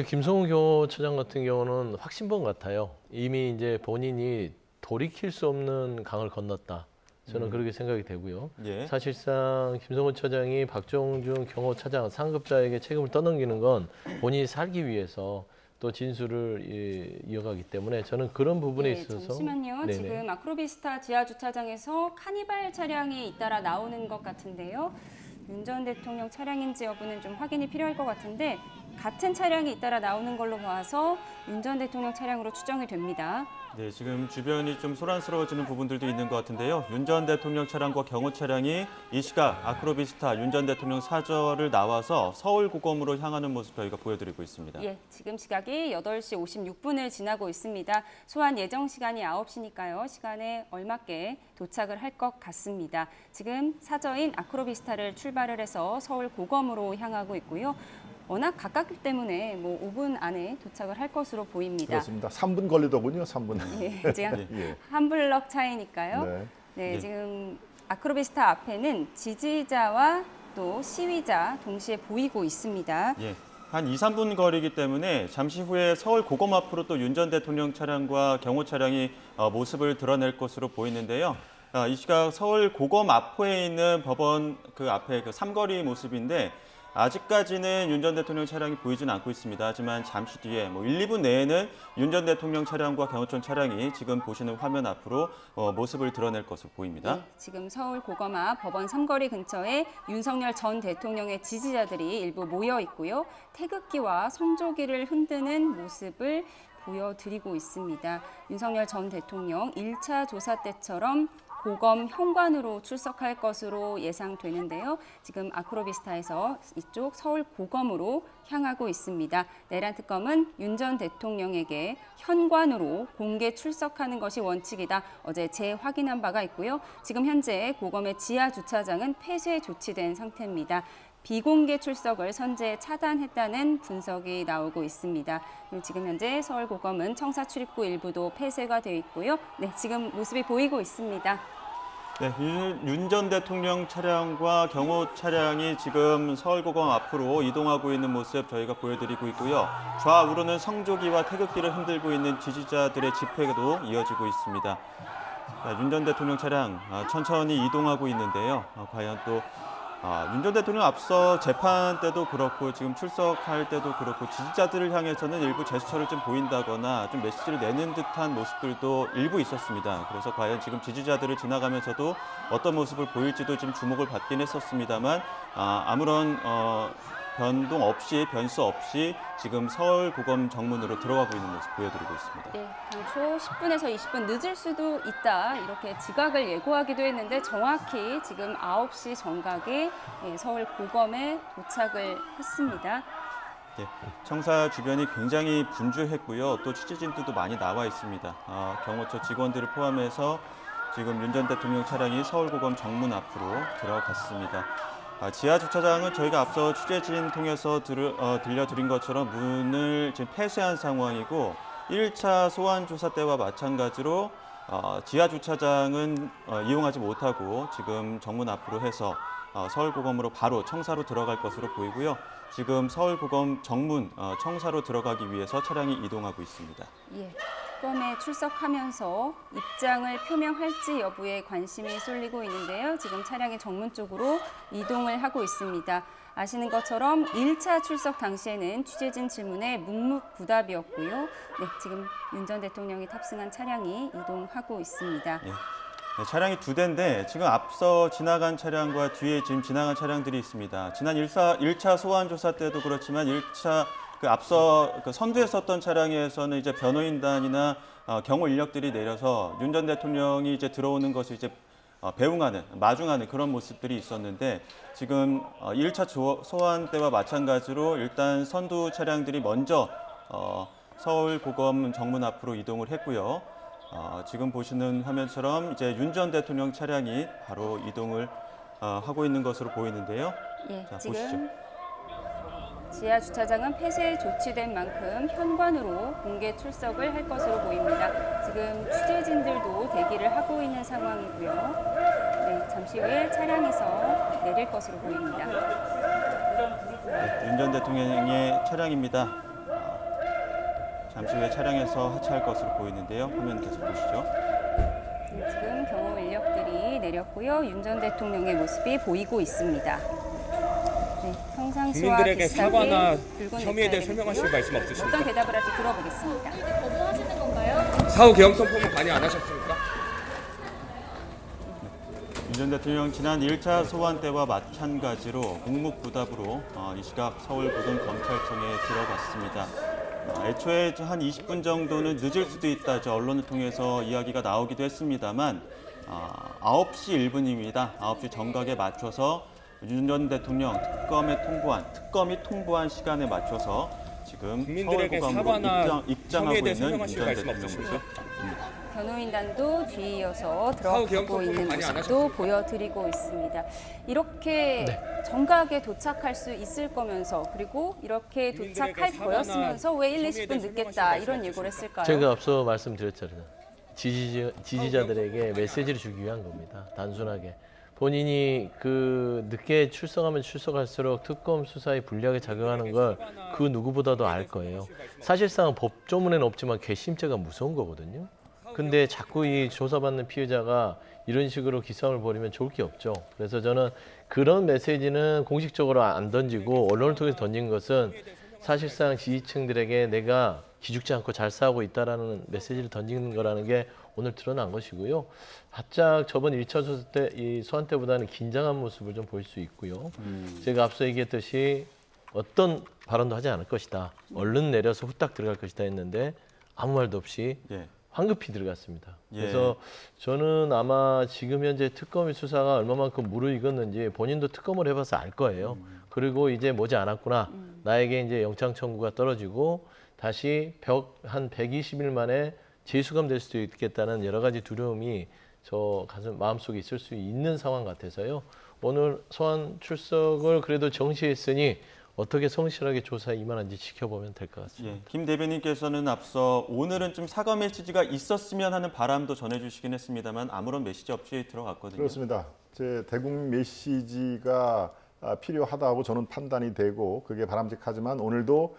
김성훈 경호처장 같은 경우는 확신범 같아요. 이미 이제 본인이 돌이킬 수 없는 강을 건넜다. 저는 그렇게 생각이 되고요. 예. 사실상 김성훈 처장이 박종준 경호차장 상급자에게 책임을 떠넘기는 건 본인이 살기 위해서 또 진술을 이어가기 때문에 저는 그런 부분에 있어서 잠시만요. 네네. 지금 아크로비스타 지하 주차장에서 카니발 차량이 잇따라 나오는 것 같은데요. 윤 전 대통령 차량인지 여부는 좀 확인이 필요할 것 같은데 같은 차량이 잇따라 나오는 걸로 봐서 윤 전 대통령 차량으로 추정이 됩니다. 네, 지금 주변이 좀 소란스러워지는 부분들도 있는 것 같은데요. 윤 전 대통령 차량과 경호 차량이 이 시각 아크로비스타 윤 전 대통령 사저를 나와서 서울고검으로 향하는 모습 저희가 보여드리고 있습니다. 예, 지금 시각이 8시 56분을 지나고 있습니다. 소환 예정 시간이 9시니까요. 시간에 얼맞게 도착을 할 것 같습니다. 지금 사저인 아크로비스타를 출발을 해서 서울고검으로 향하고 있고요. 워낙 가깝기 때문에 뭐 5분 안에 도착을 할 것으로 보입니다. 그렇습니다. 3분 걸리더군요. 3분. 예, 지금 예. 한 블럭 차이니까요. 네. 네, 예. 지금 아크로비스타 앞에는 지지자와 또 시위자 동시에 보이고 있습니다. 예. 한 2, 3분 거리이기 때문에 잠시 후에 서울 고검 앞으로 또 윤 전 대통령 차량과 경호 차량이 모습을 드러낼 것으로 보이는데요. 이 시각 서울 고검 앞에 있는 법원 그 앞에 그 삼거리 모습인데 아직까지는 윤 전 대통령 차량이 보이지는 않고 있습니다. 하지만 잠시 뒤에 1, 2분 내에는 윤 전 대통령 차량과 경호청 차량이 지금 보시는 화면 앞으로 모습을 드러낼 것으로 보입니다. 네, 지금 서울 고검 앞 법원 삼거리 근처에 윤석열 전 대통령의 지지자들이 일부 모여 있고요. 태극기와 성조기를 흔드는 모습을 보여드리고 있습니다. 윤석열 전 대통령 1차 조사 때처럼 고검 현관으로 출석할 것으로 예상되는데요. 지금 아크로비스타에서 이쪽 서울 고검으로 향하고 있습니다. 내란 특검은 윤 전 대통령에게 현관으로 공개 출석하는 것이 원칙이다. 어제 재확인한 바가 있고요. 지금 현재 고검의 지하 주차장은 폐쇄 조치된 상태입니다. 비공개 출석을 선제 차단했다는 분석이 나오고 있습니다. 지금 현재 서울고검은 청사 출입구 일부도 폐쇄가 되어 있고요. 네, 지금 모습이 보이고 있습니다. 네, 윤 전 대통령 차량과 경호 차량이 지금 서울고검 앞으로 이동하고 있는 모습 저희가 보여드리고 있고요. 좌우로는 성조기와 태극기를 흔들고 있는 지지자들의 집회도 이어지고 있습니다. 윤 전 대통령 차량 천천히 이동하고 있는데요. 과연 또 윤 전 대통령 앞서 재판 때도 그렇고 지금 출석할 때도 그렇고 지지자들을 향해서는 일부 제스처를 좀 보인다거나 좀 메시지를 내는 듯한 모습들도 일부 있었습니다. 그래서 과연 지금 지지자들을 지나가면서도 어떤 모습을 보일지도 좀 주목을 받긴 했었습니다만 아무런 변동 없이 변수 없이 지금 서울고검 정문으로 들어가고 있는 모습 보여드리고 있습니다. 네, 당초 10분에서 20분 늦을 수도 있다 이렇게 지각을 예고하기도 했는데 정확히 지금 9시 정각에 서울고검에 도착을 했습니다. 네, 청사 주변이 굉장히 분주했고요. 또 취재진들도 많이 나와 있습니다. 경호처 직원들을 포함해서 지금 윤 전 대통령 차량이 서울고검 정문 앞으로 들어갔습니다. 지하 주차장은 저희가 앞서 취재진 통해서 들려드린 것처럼 문을 지금 폐쇄한 상황이고 1차 소환 조사 때와 마찬가지로 지하 주차장은 이용하지 못하고 지금 정문 앞으로 해서 서울고검으로 바로 청사로 들어갈 것으로 보이고요. 지금 서울고검 정문 청사로 들어가기 위해서 차량이 이동하고 있습니다. 예, 특검에 출석하면서 입장을 표명할지 여부에 관심이 쏠리고 있는데요. 지금 차량이 정문 쪽으로 이동을 하고 있습니다. 아시는 것처럼 1차 출석 당시에는 취재진 질문에 묵묵부답이었고요. 네, 지금 윤 전 대통령이 탑승한 차량이 이동하고 있습니다. 예. 네, 차량이 2대인데 지금 앞서 지나간 차량과 뒤에 지금 지나간 차량들이 있습니다. 지난 1차 소환 조사 때도 그렇지만 1차 앞서 선두에 섰던 차량에서는 이제 변호인단이나 경호 인력들이 내려서 윤 전 대통령이 이제 들어오는 것을 이제 배웅하는, 마중하는 그런 모습들이 있었는데 지금 1차 소환 때와 마찬가지로 일단 선두 차량들이 먼저 서울고검 정문 앞으로 이동을 했고요. 지금 보시는 화면처럼 이제 윤 전 대통령 차량이 바로 이동을 하고 있는 것으로 보이는데요. 예, 자, 지금 보시죠. 지하 주차장은 폐쇄 조치된 만큼 현관으로 공개 출석을 할 것으로 보입니다. 지금 취재진들도 대기를 하고 있는 상황이고요. 네, 잠시 후에 차량에서 내릴 것으로 보입니다. 네, 윤 전 대통령의 차량입니다. 잠시 후에 차량에서 하차할 것으로 보이는데요. 화면 계속 보시죠. 네, 지금 경호 인력들이 내렸고요. 윤 전 대통령의 모습이 보이고 있습니다. 네, 평상시와 국민들에게 사과나 붉은 혐의에 대해 넥타이를 설명하실 입고 말씀 없으십니까? 어떤 대답을 할지 들어보겠습니다. 거부하시는 건가요? 사후 계엄성 포문 관여 안 하셨습니까? 윤 전 대통령 지난 1차 소환 때와 마찬가지로 묵묵부답으로 이 시각 서울고등검찰청에 들어갔습니다. 애초에 한 20분 정도는 늦을 수도 있다. 언론을 통해서 이야기가 나오기도 했습니다만 9시 1분입니다. 9시 정각에 맞춰서 윤 전 대통령 특검이 통보한 시간에 맞춰서 지금 국민들에게 서울고검으로 사과나 입장하고 혐의에 대해 있는 윤 설명하실 전 말씀 대통령이죠. 없으십니까? 변호인단도 뒤에 이어서 사후 들어가고 계엄성 있는 많이 안 모습도 보여드리고 있습니다. 이렇게 정각에 도착할 수 있을 거면서 그리고 이렇게 도착할 국민들에게 거였으면서 왜 1, 혐의에 20분 대해서 늦겠다 설명하실 이런 말씀 예고를 했을까요? 제가 앞서 말씀드렸잖아요. 지지자들에게 메시지를 주기 위한 겁니다. 단순하게. 본인이 그 늦게 출석하면 출석할수록 특검 수사에 불리하게 작용하는 걸 그 누구보다도 알 거예요. 사실상 법조문에는 없지만 괘씸죄가 무서운 거거든요. 근데 자꾸 이 조사받는 피해자가 이런 식으로 기싸움을 벌이면 좋을 게 없죠. 그래서 저는 그런 메시지는 공식적으로 안 던지고 언론을 통해서 던진 것은 사실상 지지층들에게 내가 기죽지 않고 잘 싸우고 있다라는 메시지를 던지는 거라는 게 오늘 드러난 것이고요. 바짝 저번 1차 조사 때 이 소환 때보다는 긴장한 모습을 좀 볼 수 있고요. 제가 앞서 얘기했듯이 어떤 발언도 하지 않을 것이다. 얼른 내려서 후딱 들어갈 것이다 했는데 아무 말도 없이 예. 황급히 들어갔습니다. 예. 그래서 저는 아마 지금 현재 특검의 수사가 얼마만큼 무르익었는지 본인도 특검을 해봐서 알 거예요. 그리고 이제 머지않았구나. 나에게 이제 영장 청구가 떨어지고 다시 한 120일 만에 재수감될 수도 있겠다는 여러 가지 두려움이 저 가슴 마음속에 있을 수 있는 상황 같아서요. 오늘 소환 출석을 그래도 정시했으니 어떻게 성실하게 조사에 임하는지 지켜보면 될 것 같습니다. 예, 김 대변인께서는 앞서 오늘은 좀 사과 메시지가 있었으면 하는 바람도 전해주시긴 했습니다만 아무런 메시지 없이 들어갔거든요. 그렇습니다. 제 대국민 메시지가 필요하다고 저는 판단이 되고 그게 바람직하지만 오늘도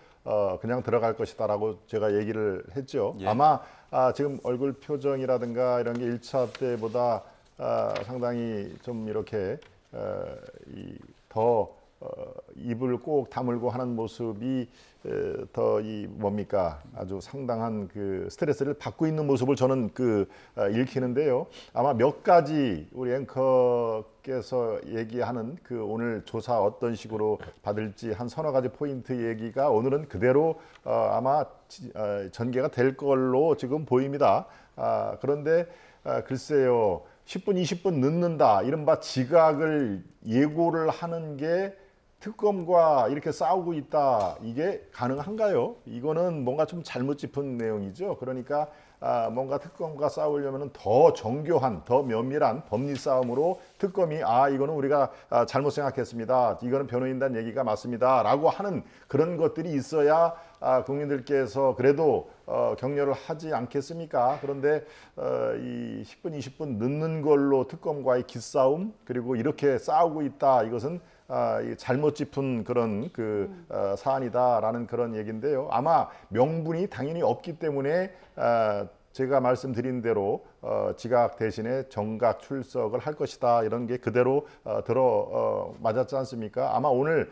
그냥 들어갈 것이다라고 제가 얘기를 했죠. 예. 아마 지금 얼굴 표정이라든가 이런 게 1차 때보다 상당히 좀 이렇게 더 입을 꼭 다물고 하는 모습이 더 뭡니까 아주 상당한 그 스트레스를 받고 있는 모습을 저는 읽히는데요. 아마 몇 가지 우리 앵커께서 얘기하는 그 오늘 조사 어떤 식으로 받을지 한 서너 가지 포인트 얘기가 오늘은 그대로 아마 전개가 될 걸로 지금 보입니다. 그런데 글쎄요. 10분, 20분 늦는다. 이른바 지각을 예고를 하는 게 특검과 이렇게 싸우고 있다. 이게 가능한가요? 이거는 뭔가 좀 잘못 짚은 내용이죠. 그러니까 뭔가 특검과 싸우려면 더 정교한, 더 면밀한 법리 싸움으로 특검이 이거는 우리가 잘못 생각했습니다. 이거는 변호인단 얘기가 맞습니다. 라고 하는 그런 것들이 있어야 국민들께서 그래도 격려를 하지 않겠습니까? 그런데 이 10분, 20분 늦는 걸로 특검과의 기싸움 그리고 이렇게 싸우고 있다. 이것은 잘못 짚은 그런 사안이다라는 그런 얘기인데요. 아마 명분이 당연히 없기 때문에 제가 말씀드린 대로 지각 대신에 정각 출석을 할 것이다. 이런 게 그대로 맞았지 않습니까? 아마 오늘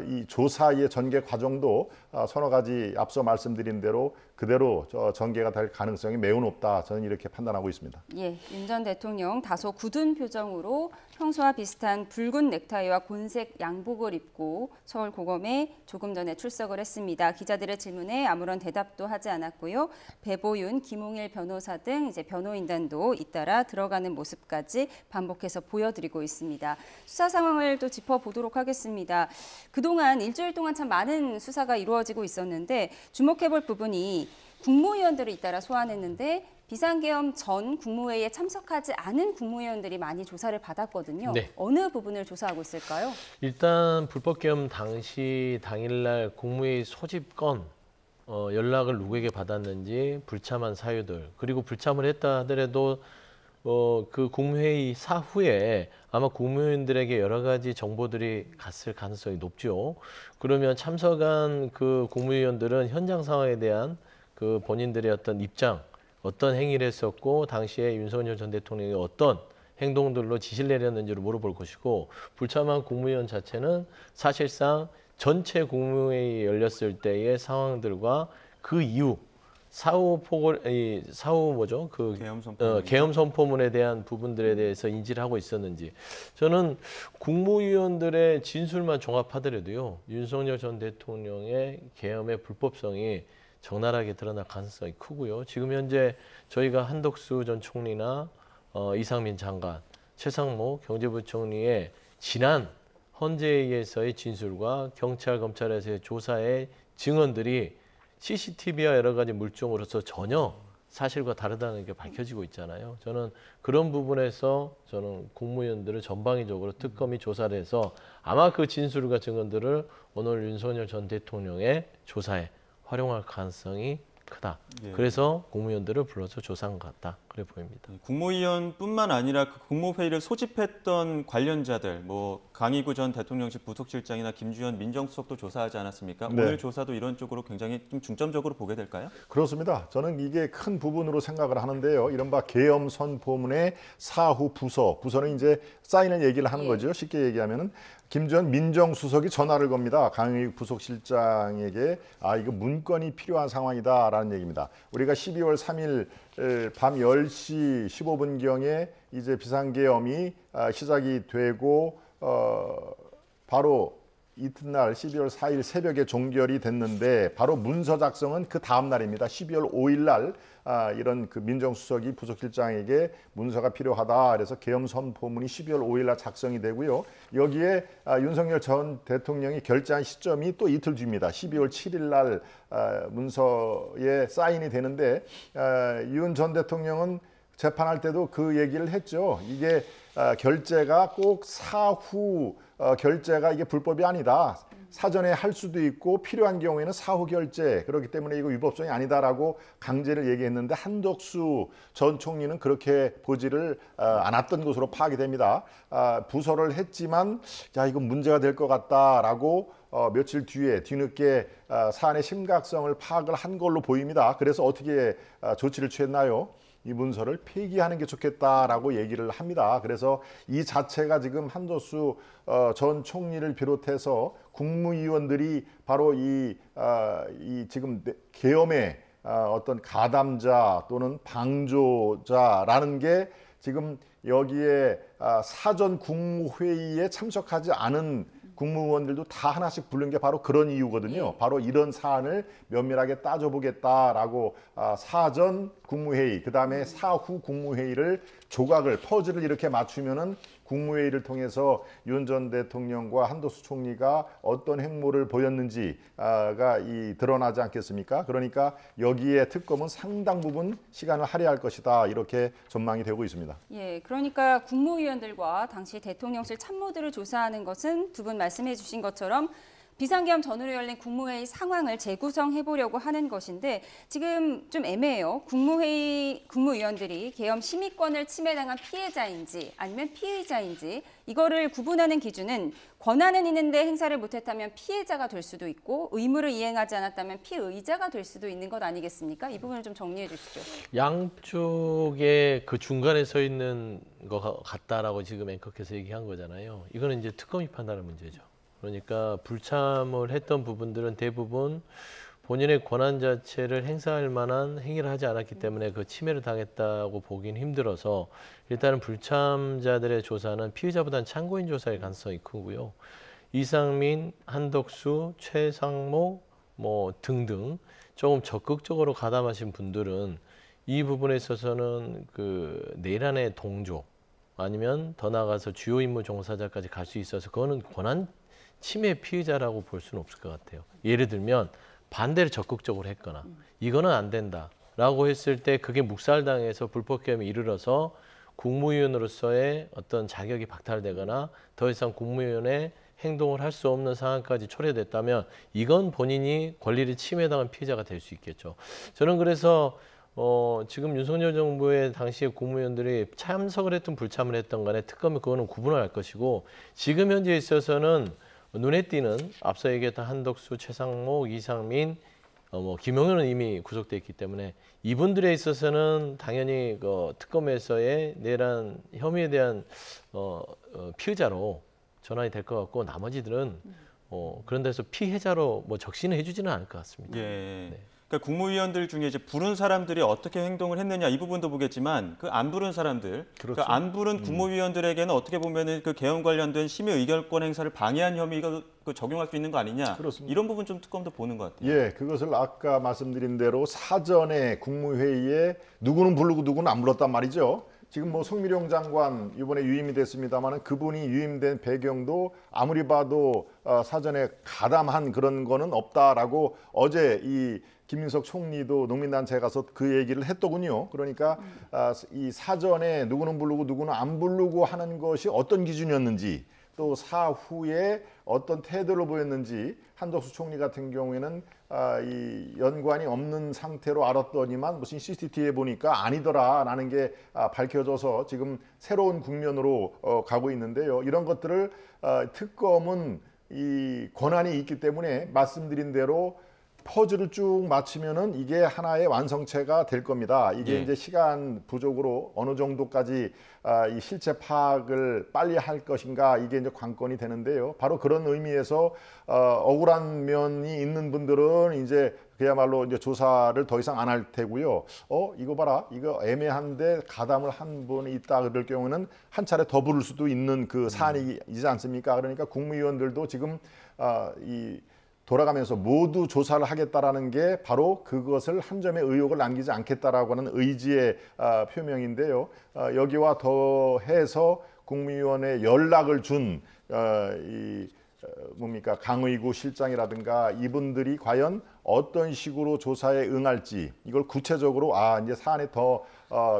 이 조사의 전개 과정도 서너 가지 앞서 말씀드린 대로 그대로 전개가 될 가능성이 매우 높다. 저는 이렇게 판단하고 있습니다. 예, 윤 전 대통령 다소 굳은 표정으로 평소와 비슷한 붉은 넥타이와 곤색 양복을 입고 서울고검에 조금 전에 출석을 했습니다. 기자들의 질문에 아무런 대답도 하지 않았고요. 배보윤, 김홍일 변호사 등 이제 변호인단도 잇따라 들어가는 모습까지 반복해서 보여드리고 있습니다. 수사 상황을 또 짚어보도록 하겠습니다. 그동안 일주일 동안 참 많은 수사가 이루어지고 있었는데 주목해볼 부분이 국무위원들을 잇따라 소환했는데 비상계엄 전 국무회의에 참석하지 않은 국무위원들이 많이 조사를 받았거든요. 네. 어느 부분을 조사하고 있을까요? 일단 불법계엄 당시 당일날 국무회의 소집 건 연락을 누구에게 받았는지 불참한 사유들 그리고 불참을 했다 하더라도 그 국무회의 사후에 아마 국무위원들에게 여러 가지 정보들이 갔을 가능성이 높죠. 그러면 참석한 그 국무위원들은 현장 상황에 대한 그 본인들의 어떤 입장, 어떤 행위를 했었고 당시에 윤석열 전 대통령이 어떤 행동들로 지시를 내렸는지를 물어볼 것이고 불참한 국무위원 자체는 사실상 전체 국무회의 열렸을 때의 상황들과 그 이후 사후 계엄 선포문에 대한 부분들에 대해서 인지를 하고 있었는지 저는 국무위원들의 진술만 종합하더라도요 윤석열 전 대통령의 계엄의 불법성이 적나라하게 드러날 가능성이 크고요. 지금 현재 저희가 한덕수 전 총리나 이상민 장관, 최상목 경제부총리의 지난 헌재에서의 진술과 경찰, 검찰에서의 조사의 증언들이 CCTV와 여러 가지 물증으로서 전혀 사실과 다르다는 게 밝혀지고 있잖아요. 저는 그런 부분에서 저는 국무위원들을 전방위적으로 특검이 조사를 해서 아마 그 진술과 증언들을 오늘 윤석열 전 대통령의 조사에 활용할 가능성이 크다. 예. 그래서 국무위원들을 불러서 조사한 것 같다. 그래 보입니다. 국무위원뿐만 아니라 그 국무회의를 소집했던 관련자들, 강희구 전 대통령실 부속실장이나 김주현 민정수석도 조사하지 않았습니까? 네. 오늘 조사도 이런 쪽으로 굉장히 좀 중점적으로 보게 될까요? 그렇습니다. 저는 이게 큰 부분으로 생각을 하는데요. 이른바 계엄 선포문의 사후 부서는 이제 사인을 얘기를 하는 거죠. 쉽게 얘기하면은 김주현 민정수석이 전화를 겁니다. 강희구 부속실장에게 이거 문건이 필요한 상황이다라는 얘기입니다. 우리가 12월 3일 밤 10시 15분경에 이제 비상계엄이 시작이 되고 바로 이튿날 12월 4일 새벽에 종결이 됐는데 바로 문서 작성은 그 다음 날입니다. 12월 5일 날 이런 그 민정수석이 부속실장에게 문서가 필요하다. 그래서 계엄 선포문이 12월 5일 날 작성이 되고요. 여기에 윤석열 전 대통령이 결재한 시점이 또 이틀 뒤입니다. 12월 7일 날 문서에 사인이 되는데 윤 전 대통령은 재판할 때도 그 얘기를 했죠. 이게 결재가 꼭 사후 결재가 이게 불법이 아니다. 사전에 할 수도 있고 필요한 경우에는 사후 결재 그렇기 때문에 이거 위법성이 아니다라고 강제를 얘기했는데 한덕수 전 총리는 그렇게 보지를 않았던 것으로 파악이 됩니다. 부서를 했지만 이거 문제가 될 것 같다라고 며칠 뒤늦게 사안의 심각성을 파악을 한 걸로 보입니다. 그래서 어떻게 조치를 취했나요? 이 문서를 폐기하는 게 좋겠다라고 얘기를 합니다. 그래서 이 자체가 지금 한덕수 전 총리를 비롯해서 국무위원들이 바로 이 지금 계엄의 어떤 가담자 또는 방조자라는 게 지금 여기에 사전 국무회의에 참석하지 않은 국무위원들도 다 하나씩 부른 게 바로 그런 이유거든요. 바로 이런 사안을 면밀하게 따져보겠다라고 사전 국무회의, 그다음에 사후 국무회의를 퍼즐을 이렇게 맞추면은 국무회의를 통해서 윤 전 대통령과 한덕수 총리가 어떤 행보를 보였는지가 드러나지 않겠습니까? 그러니까 여기에 특검은 상당 부분 시간을 할애할 것이다 이렇게 전망이 되고 있습니다. 예, 그러니까 국무위원들과 당시 대통령실 참모들을 조사하는 것은 두 분 말씀해 주신 것처럼 비상계엄 전후로 열린 국무회의 상황을 재구성해 보려고 하는 것인데 지금 좀 애매해요. 국무위원들이 계엄 심의권을 침해당한 피해자인지 아니면 피의자인지 이거를 구분하는 기준은 권한은 있는데 행사를 못했다면 피해자가 될 수도 있고 의무를 이행하지 않았다면 피의자가 될 수도 있는 것 아니겠습니까? 이 부분을 좀 정리해 주시죠. 양쪽에 그 중간에 서 있는 것 같다라고 지금 앵커께서 얘기한 거잖아요. 이거는 이제 특검이 판단하는 문제죠. 그러니까 불참을 했던 부분들은 대부분 본인의 권한 자체를 행사할 만한 행위를 하지 않았기 때문에 그 침해를 당했다고 보긴 힘들어서 일단은 불참자들의 조사는 피의자보다는 참고인 조사의 가능성이 크고요. 이상민, 한덕수, 최상목 뭐 등등 조금 적극적으로 가담하신 분들은 이 부분에 있어서는 그 내란의 동조 아니면 더 나아가서 주요 임무 종사자까지 갈 수 있어서 그거는 권한 침해 피의자라고 볼 수는 없을 것 같아요. 예를 들면 반대를 적극적으로 했거나 이거는 안 된다라고 했을 때 그게 묵살당해서 불법계엄에 이르러서 국무위원으로서의 어떤 자격이 박탈되거나 더 이상 국무위원의 행동을 할 수 없는 상황까지 초래됐다면 이건 본인이 권리를 침해당한 피해자가 될 수 있겠죠. 저는 그래서 지금 윤석열 정부의 당시에 국무위원들이 참석을 했든 불참을 했던 간에 특검이 그거는 구분을 할 것이고 지금 현재에 있어서는 눈에 띄는 앞서 얘기했던 한덕수, 최상목, 이상민, 김용현은 이미 구속돼 있기 때문에 이분들에 있어서는 당연히 그 특검에서의 내란 혐의에 대한 피의자로 전환이 될 것 같고 나머지들은 그런 데서 피해자로 뭐 적시는 해주지는 않을 것 같습니다. 예. 네. 그러니까 국무위원들 중에 이제 부른 사람들이 어떻게 행동을 했느냐 이 부분도 보겠지만 그 안 부른 사람들, 그렇죠. 그 안 부른 국무위원들에게는 어떻게 보면은 그 계엄 관련된 심의 의결권 행사를 방해한 혐의가 그 적용할 수 있는 거 아니냐? 그렇습니다. 이런 부분 좀 특검도 보는 것 같아요. 예, 그것을 아까 말씀드린 대로 사전에 국무회의에 누구는 부르고 누구는 안 불렀단 말이죠. 지금 뭐 송미령 장관 이번에 유임이 됐습니다만 그분이 유임된 배경도 아무리 봐도 사전에 가담한 그런 거는 없다라고 어제 이 김민석 총리도 농민단체에 가서 그 얘기를 했더군요. 그러니까 이 사전에 누구는 부르고 누구는 안 부르고 하는 것이 어떤 기준이었는지 또 사후에 어떤 태도를 보였는지 한덕수 총리 같은 경우에는 이 연관이 없는 상태로 알았더니만 무슨 CCTV에 보니까 아니더라라는 게 밝혀져서 지금 새로운 국면으로 가고 있는데요. 이런 것들을 특검은 이 권한이 있기 때문에 말씀드린 대로 퍼즐을 쭉 맞추면은 이게 하나의 완성체가 될 겁니다. 이게 예. 이제 시간 부족으로 어느 정도까지 이 실체 파악을 빨리 할 것인가 이게 이제 관건이 되는데요. 바로 그런 의미에서 억울한 면이 있는 분들은 이제 그야말로 이제 조사를 더 이상 안 할 테고요. 이거 봐라, 이거 애매한데 가담을 한 분이 있다 그럴 경우는 한 차례 더 부를 수도 있는 그 사안이지 않습니까? 그러니까 국무위원들도 지금 이 돌아가면서 모두 조사를 하겠다라는 게 바로 그것을 한 점의 의혹을 남기지 않겠다라고 하는 의지의 표명인데요. 여기와 더해서 국무위원회 연락을 준 뭡니까 강의구 실장이라든가 이분들이 과연 어떤 식으로 조사에 응할지 이걸 구체적으로 이제 사안에 더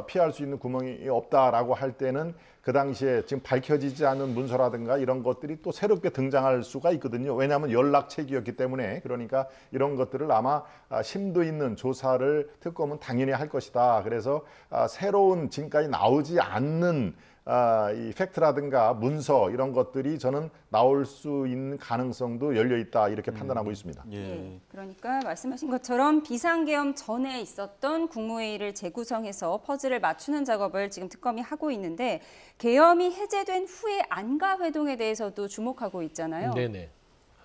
피할 수 있는 구멍이 없다라고 할 때는 그 당시에 지금 밝혀지지 않은 문서라든가 이런 것들이 또 새롭게 등장할 수가 있거든요. 왜냐하면 연락책이었기 때문에 그러니까 이런 것들을 아마 심도 있는 조사를 특검은 당연히 할 것이다. 그래서 새로운 지금까지 나오지 않는 이 팩트라든가 문서 이런 것들이 저는 나올 수 있는 가능성도 열려 있다 이렇게 판단하고 있습니다. 예, 그러니까 말씀하신 것처럼 비상계엄 전에 있었던 국무회의를 재구성해서 퍼즐을 맞추는 작업을 지금 특검이 하고 있는데 계엄이 해제된 후에 안가회동에 대해서도 주목하고 있잖아요. 네네.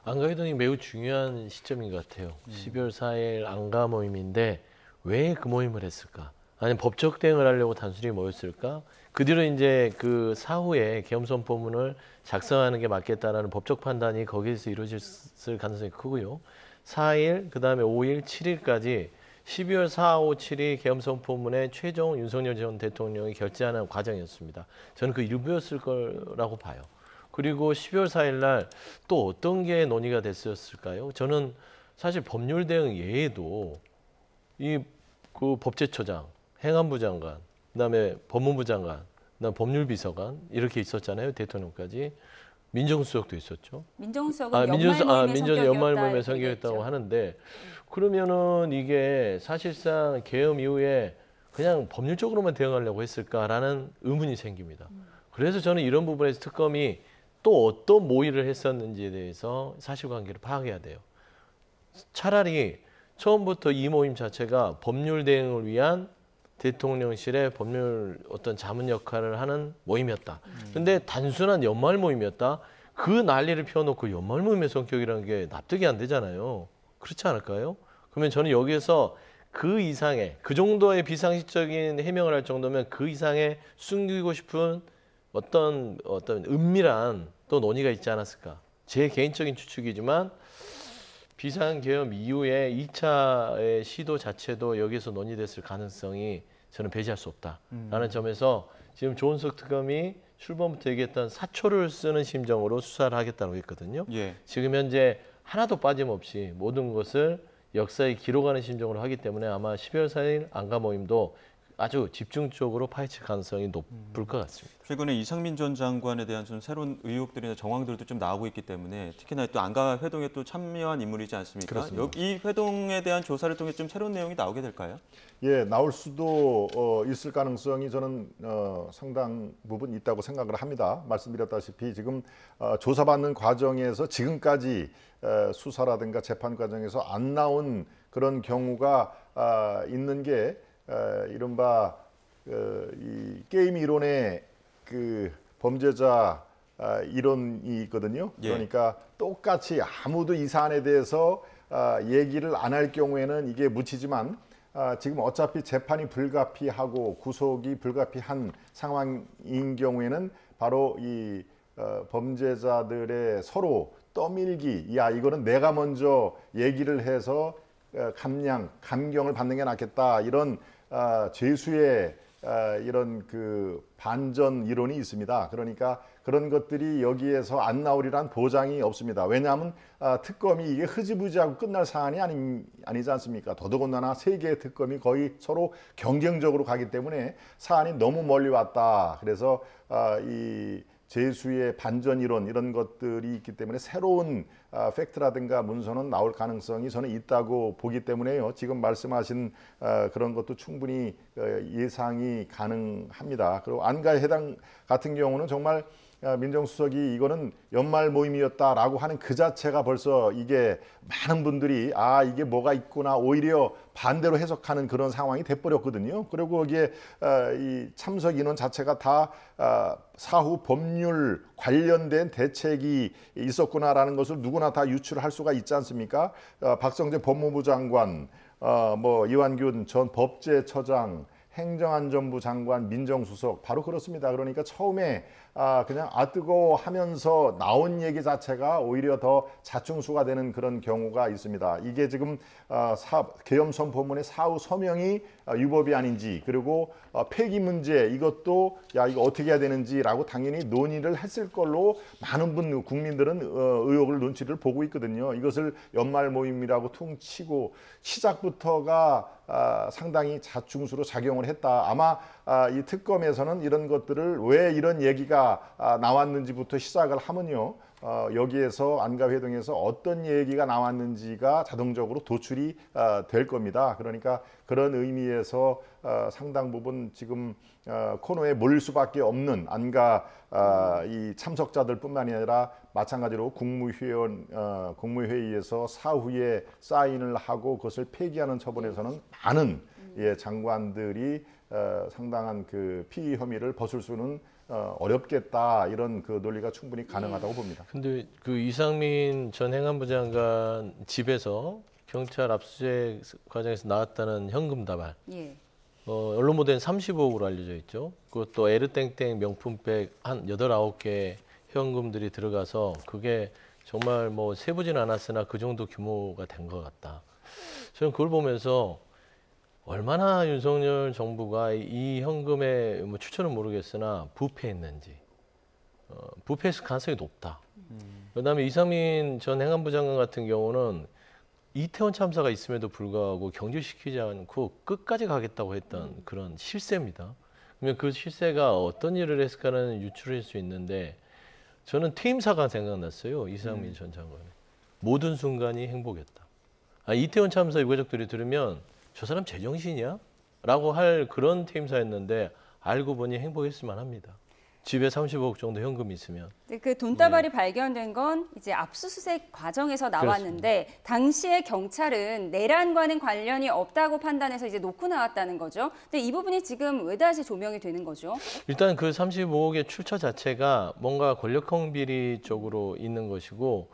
안가회동이 매우 중요한 시점인 것 같아요. 12월 4일 안가 모임인데 왜 그 모임을 했을까? 아니면 법적 대응을 하려고 단순히 모였을까? 그 뒤로 이제 그 사후에 계엄 선포문을 작성하는 게 맞겠다라는 법적 판단이 거기에서 이루어질 가능성이 크고요. 4일, 그 다음에 5일, 7일까지 12월 4, 5, 7이 계엄 선포문에 최종 윤석열 전 대통령이 결재하는 과정이었습니다. 저는 그 일부였을 거라고 봐요. 그리고 12월 4일 날 또 어떤 게 논의가 됐었을까요? 저는 사실 법률 대응 예에도 그 법제처장, 행안부 장관, 그다음에 법무부 장관, 그다음 법률비서관 이렇게 있었잖아요. 대통령까지. 민정수석도 있었죠. 민정수석은 연말 모임의 성격이었다 성격이었다고 얘기했죠. 하는데 그러면은 이게 사실상 계엄 이후에 그냥 법률적으로만 대응하려고 했을까라는 의문이 생깁니다. 그래서 저는 이런 부분에서 특검이 또 어떤 모의를 했었는지에 대해서 사실관계를 파악해야 돼요. 차라리 처음부터 이 모임 자체가 법률 대응을 위한 대통령실의 법률 어떤 자문 역할을 하는 모임이었다. 근데 단순한 연말 모임이었다. 그 난리를 펴놓고 연말 모임의 성격이라는 게 납득이 안 되잖아요. 그렇지 않을까요? 그러면 저는 여기에서 그 이상의 그 정도의 비상식적인 해명을 할 정도면 그 이상의 숨기고 싶은 어떤 은밀한 또 논의가 있지 않았을까. 제 개인적인 추측이지만 비상계엄 이후에 2차의 시도 자체도 여기서 논의됐을 가능성이 저는 배제할 수 없다라는 점에서 지금 조은석 특검이 출범부터 얘기했던 사초를 쓰는 심정으로 수사를 하겠다고 했거든요. 예. 지금 현재 하나도 빠짐없이 모든 것을 역사에 기록하는 심정으로 하기 때문에 아마 12월 4일 안가 모임도 아주 집중적으로 파헤칠 가능성이 높을 것 같습니다. 최근에 이상민 전 장관에 대한 좀 새로운 의혹들이나 정황들도 좀 나오고 있기 때문에 특히나 또 안가 회동에 또 참여한 인물이지 않습니까? 그렇습니다. 이 회동에 대한 조사를 통해 좀 새로운 내용이 나오게 될까요? 예, 나올 수도 있을 가능성이 저는 상당 부분 있다고 생각을 합니다. 말씀드렸다시피 지금 조사받는 과정에서 지금까지 수사라든가 재판 과정에서 안 나온 그런 경우가 있는 게 이른바 이 게임 이론의 그 범죄자 이론이 있거든요. 예. 그러니까 똑같이 아무도 이 사안에 대해서 얘기를 안 할 경우에는 이게 묻히지만 지금 어차피 재판이 불가피하고 구속이 불가피한 상황인 경우에는 바로 이 범죄자들의 서로 떠밀기, 야 이거는 내가 먼저 얘기를 해서 감경을 받는 게 낫겠다, 이런 죄수의 이런 그 반전 이론이 있습니다. 그러니까 그런 것들이 여기에서 안 나오리란 보장이 없습니다. 왜냐하면 특검이 이게 흐지부지하고 끝날 사안이 아니지 않습니까? 더더군다나 세 개의 특검이 거의 서로 경쟁적으로 가기 때문에 사안이 너무 멀리 왔다. 그래서 이 죄수의 반전 이론 이런 것들이 있기 때문에 새로운 팩트라든가 문서는 나올 가능성이 저는 있다고 보기 때문에요. 지금 말씀하신 그런 것도 충분히 예상이 가능합니다. 그리고 안가에 해당 같은 경우는 정말 민정수석이 이거는 연말 모임이었다라고 하는 그 자체가 벌써 이게 많은 분들이 이게 뭐가 있구나 오히려 반대로 해석하는 그런 상황이 돼버렸거든요. 그리고 거기에 이 참석 인원 자체가 다 사후 법률 관련된 대책이 있었구나라는 것을 누구나 다 유추를 할 수가 있지 않습니까? 박성재 법무부 장관, 이완균 전 법제처장, 행정안전부 장관, 민정수석 바로 그렇습니다. 그러니까 처음에 그냥 뜨거워 하면서 나온 얘기 자체가 오히려 더 자충수가 되는 그런 경우가 있습니다. 이게 지금 계엄 선포문의 사후 서명이 유법이 아닌지, 그리고 폐기 문제 이것도 이거 어떻게 해야 되는지라고 당연히 논의를 했을 걸로 많은 국민들은 의혹을 눈치를 보고 있거든요. 이것을 연말 모임이라고 퉁치고 시작부터가 상당히 자충수로 작용을 했다. 아마 이 특검에서는 이런 것들을 왜 이런 얘기가 나왔는지부터 시작을 하면요. 여기에서 안가회동에서 어떤 얘기가 나왔는지가 자동적으로 도출이 될 겁니다. 그러니까 그런 의미에서 상당 부분 지금 코너에 몰릴 수밖에 없는 안가 이 참석자들뿐만이 아니라 마찬가지로 국무회의에서 사후에 사인을 하고 그것을 폐기하는 처분에서는 많은 장관들이 상당한 그 피의 혐의를 벗을 수는 어렵겠다, 이런 그 논리가 충분히 가능하다고 봅니다. 근데 그 이상민 전 행안부 장관 집에서 경찰 압수수색 과정에서 나왔다는 현금 다발, 예. 언론 보도엔 35억으로 알려져 있죠. 그것도 에르땡땡 명품백 한 8, 9개 현금들이 들어가서 그게 정말 세부진 않았으나 그 정도 규모가 된 것 같다. 저는 그걸 보면서 얼마나 윤석열 정부가 이 현금의 뭐 추천은 모르겠으나 부패했는지 부패했을 가능성이 높다. 그다음에 이상민 전 행안부 장관 같은 경우는 이태원 참사가 있음에도 불구하고 경질시키지 않고 끝까지 가겠다고 했던 그런 실세입니다. 그러면 그 실세가 어떤 일을 했을까는 유추할 수 있는데 저는 퇴임사가 생각났어요. 이상민 전 장관의 모든 순간이 행복했다. 이태원 참사 유가족들이 들으면 저 사람 제정신이야? 라고 할 그런 퇴임사였는데 알고 보니 행복했을 만합니다. 집에 35억 정도 현금이 있으면. 그 돈다발이 발견된 건 이제 압수수색 과정에서 나왔는데 당시에 경찰은 내란과는 관련이 없다고 판단해서 이제 놓고 나왔다는 거죠. 근데 이 부분이 지금 왜 다시 조명이 되는 거죠? 일단 그 35억의 출처 자체가 뭔가 권력형 비리 쪽으로 있는 것이고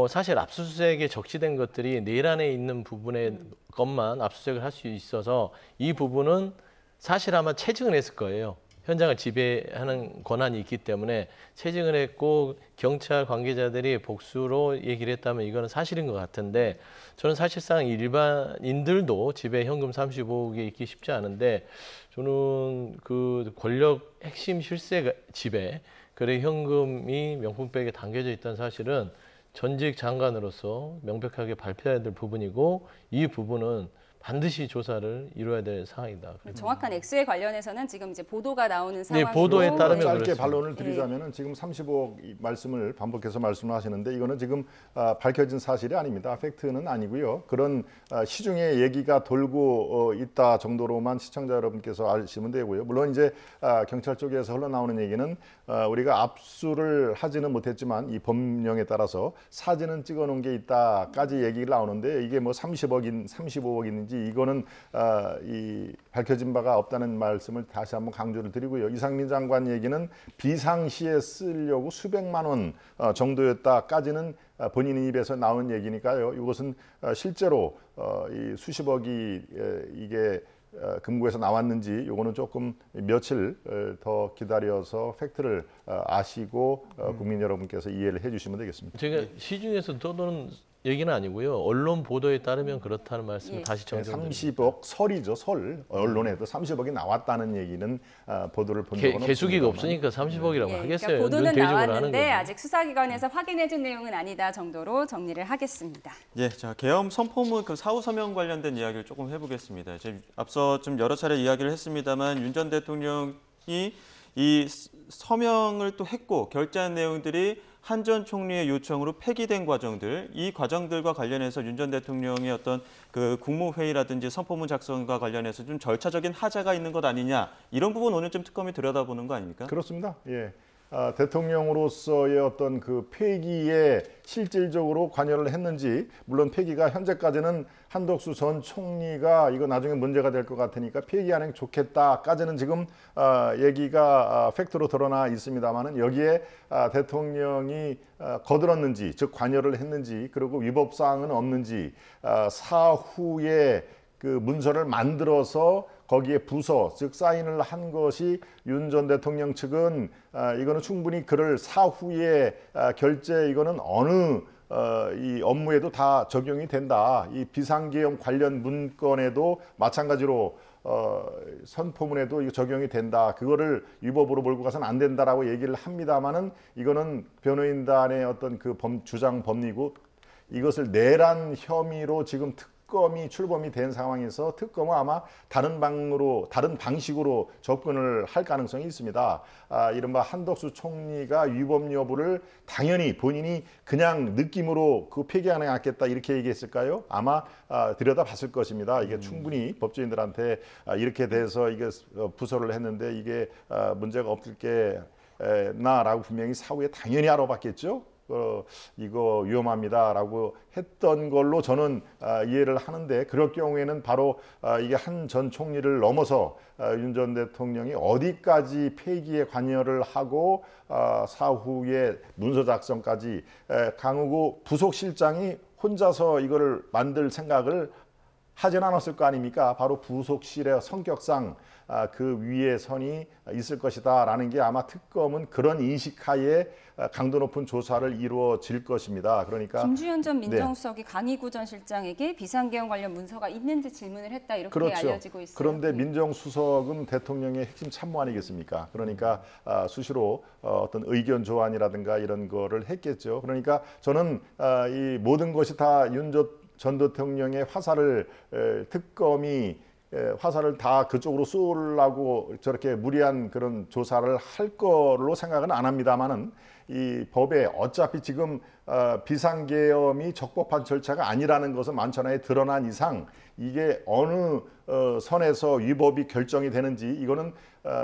사실 압수수색에 적시된 것들이 내란에 있는 부분의 것만 압수수색을 할 수 있어서 이 부분은 사실 아마 체증을 했을 거예요. 현장을 지배하는 권한이 있기 때문에 체증을 했고 경찰 관계자들이 복수로 얘기를 했다면 이거는 사실인 것 같은데 저는 사실상 일반인들도 집에 현금 35억이 있기 쉽지 않은데 저는 그 권력 핵심 실세 집에 그래 현금이 명품백에 담겨져 있다는 사실은 전직 장관으로서 명백하게 발표해야 될 부분이고 이 부분은 반드시 조사를 이루어야 될 사항이다. 정확한 액수에 관련해서는 지금 이제 보도가 나오는 네, 상황이고 보도에 따르면 짧게 그렇습니다. 반론을 드리자면은 지금 35억 말씀을 반복해서 말씀하시는데 이거는 지금 밝혀진 사실이 아닙니다. 팩트는 아니고요. 그런 시중에 얘기가 돌고 있다 정도로만 시청자 여러분께서 아시면 되고요. 물론 이제 경찰 쪽에서 흘러나오는 얘기는 우리가 압수를 하지는 못했지만 이 법령에 따라서 사진은 찍어놓은 게 있다까지 얘기가 나오는데 이게 뭐 35억인지 이거는 이 밝혀진 바가 없다는 말씀을 다시 한번 강조를 드리고요. 이상민 장관 얘기는 비상시에 쓰려고 수백만 원 정도였다까지는 본인 입에서 나온 얘기니까요. 이것은 실제로 이 수십억이 이게 금고에서 나왔는지 이거는 조금 며칠 더 기다려서 팩트를 아시고 국민 여러분께서 이해를 해주시면 되겠습니다. 제가 시중에서 떠도는 얘기는 아니고요. 언론 보도에 따르면 그렇다는 말씀을 예. 다시 정정드립니다. 30억 설이죠. 설 언론에도 30억이 나왔다는 얘기는 보도를 본 적은 없습니다. 개수기가 없으니까 30억이라고 예, 하겠어요. 그러니까 보도는 눈 대중을 하는 나왔는데 거죠. 아직 수사기관에서 확인해준 내용은 아니다 정도로 정리를 하겠습니다. 예, 자 계엄 선포문 그 사후 서명 관련된 이야기를 조금 해보겠습니다. 지금 앞서 좀 여러 차례 이야기를 했습니다만 윤 전 대통령이 이 서명을 또 했고 결재한 내용들이 한 전 총리의 요청으로 폐기된 과정들, 이 과정들과 관련해서 윤 전 대통령의 어떤 그 국무회의라든지 선포문 작성과 관련해서 좀 절차적인 하자가 있는 것 아니냐 이런 부분 오늘 좀 특검이 들여다보는 거 아닙니까? 그렇습니다. 예. 대통령으로서의 어떤 그 폐기에 실질적으로 관여를 했는지 물론 폐기가 현재까지는 한덕수 전 총리가 이거 나중에 문제가 될 것 같으니까 폐기하는 게 좋겠다까지는 지금 얘기가 팩트로 드러나 있습니다만은 여기에 대통령이 거들었는지 즉 관여를 했는지 그리고 위법 사항은 없는지 사후에 그 문서를 만들어서 거기에 부서 즉 사인을 한 것이 윤 전 대통령 측은 이거는 충분히 그를 사후에 결재 이거는 어느 이 업무에도 다 적용이 된다. 이 비상계엄 관련 문건에도 마찬가지로 선포문에도 이거 적용이 된다. 그거를 위법으로 몰고 가서는 안 된다라고 얘기를 합니다만은 이거는 변호인단의 어떤 그 주장 법리고 이것을 내란 혐의로 지금 특검이 출범이 된 상황에서 특검은 아마 다른 방식으로 접근을 할 가능성이 있습니다. 이른바 한덕수 총리가 위법 여부를 당연히 본인이 그냥 느낌으로 그 폐기하는 게 낫겠다 이렇게 얘기했을까요? 아마 들여다봤을 것입니다. 이게 충분히 법조인들한테 이렇게 돼서 이게 부서를 했는데 이게 문제가 없을 게 나라고 분명히 사후에 당연히 알아봤겠죠. 이거 위험합니다라고 했던 걸로 저는 이해를 하는데 그럴 경우에는 바로 이게 한 전 총리를 넘어서 윤 전 대통령이 어디까지 폐기에 관여를 하고 사후에 문서 작성까지 강우구 부속실장이 혼자서 이거를 만들 생각을 하진 않았을 거 아닙니까? 바로 부속실의 성격상 그 위에 선이 있을 것이다라는 게 아마 특검은 그런 인식하에 강도 높은 조사를 이루어질 것입니다. 그러니까 김주현 전 민정수석이 강희구 전 실장에게 비상계엄 관련 문서가 있는지 질문을 했다 이렇게 그렇죠. 알려지고 있어요. 그런데 네. 대통령의 핵심 참모 아니겠습니까? 그러니까 수시로 어떤 의견 조안이라든가 이런 거를 했겠죠. 그러니까 저는 이 모든 것이 다 윤 전 대통령의 화살을 특검이 화살을 다 그쪽으로 쏘려고 저렇게 무리한 그런 조사를 할 걸로 생각은 안 합니다만은 이 법에 어차피 지금 비상계엄이 적법한 절차가 아니라는 것은 만천하에 드러난 이상 이게 어느 선에서 위법이 결정이 되는지 이거는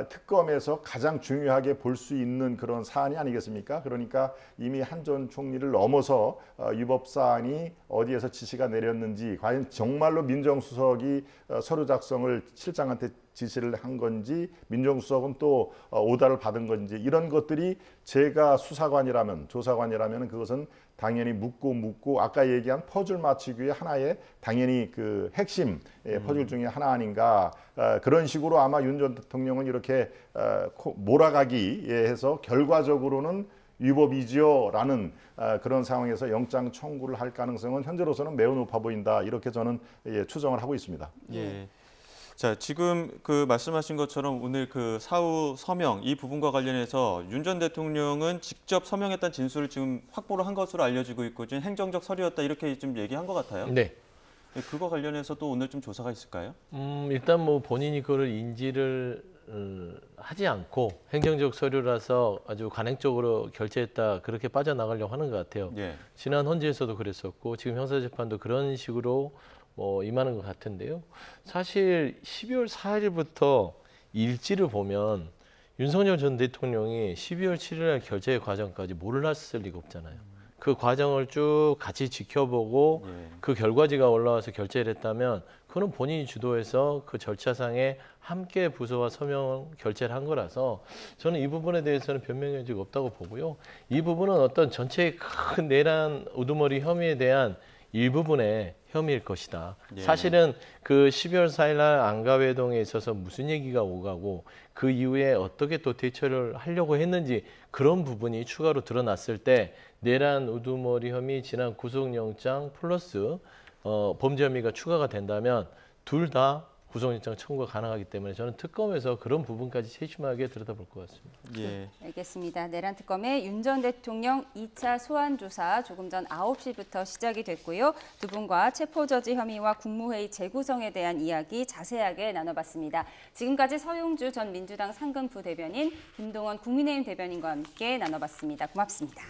특검에서 가장 중요하게 볼 수 있는 그런 사안이 아니겠습니까? 그러니까 이미 한 전 총리를 넘어서 위법 사안이 어디에서 지시가 내렸는지 과연 정말로 민정수석이 서류 작성을 실장한테 지시를 한 건지 민정수석은 또 오다를 받은 건지 이런 것들이 제가 수사관이라면 조사관이라면 그것은 당연히 묻고 아까 얘기한 퍼즐 맞추기의 하나의 당연히 그 핵심 퍼즐 중에 하나 아닌가 그런 식으로 아마 윤 전 대통령은 이렇게 몰아가기 해서 결과적으로는 위법이지요라는 그런 상황에서 영장 청구를 할 가능성은 현재로서는 매우 높아 보인다 이렇게 저는 추정을 하고 있습니다. 예. 자, 지금 그 말씀하신 것처럼 오늘 그 사후 서명 이 부분과 관련해서 윤 전 대통령은 직접 서명했다는 진술을 지금 확보를 한 것으로 알려지고 있고 지금 행정적 서류였다 이렇게 좀 얘기한 것 같아요. 네. 그거 관련해서도 오늘 좀 조사가 있을까요? 일단 뭐 본인이 그걸 인지를 하지 않고 행정적 서류라서 아주 관행적으로 결제했다 그렇게 빠져나가려고 하는 것 같아요. 예. 지난 헌재에서도 그랬었고 지금 형사재판도 그런 식으로 임하는 것 같은데요. 사실 12월 4일부터 일지를 보면 윤석열 전 대통령이 12월 7일 날 결제 과정까지 몰랐을 리가 없잖아요. 그 과정을 쭉 같이 지켜보고 그 결과지가 올라와서 결제를 했다면 그건 본인이 주도해서 그 절차상에 함께 부서와 서명 결제를 한 거라서 저는 이 부분에 대해서는 변명의 여지가 없다고 보고요. 이 부분은 어떤 전체의 큰 내란 우두머리 혐의에 대한 일부분의 혐의일 것이다. 예. 사실은 그 12월 4일 날 안가회동에 있어서 무슨 얘기가 오가고 그 이후에 어떻게 또 대처를 하려고 했는지 그런 부분이 추가로 드러났을 때 내란 우두머리 혐의 지난 구속영장 플러스 범죄 혐의가 추가가 된다면 둘 다 구속영장 청구가 가능하기 때문에 저는 특검에서 그런 부분까지 세심하게 들여다볼 것 같습니다. 예. 알겠습니다. 내란 특검의 윤 전 대통령 2차 소환 조사 조금 전 9시부터 시작이 됐고요. 두 분과 체포저지 혐의와 국무회의 재구성에 대한 이야기 자세하게 나눠봤습니다. 지금까지 서용주 전 민주당 상근부 대변인, 김동원 국민의힘 대변인과 함께 나눠봤습니다. 고맙습니다.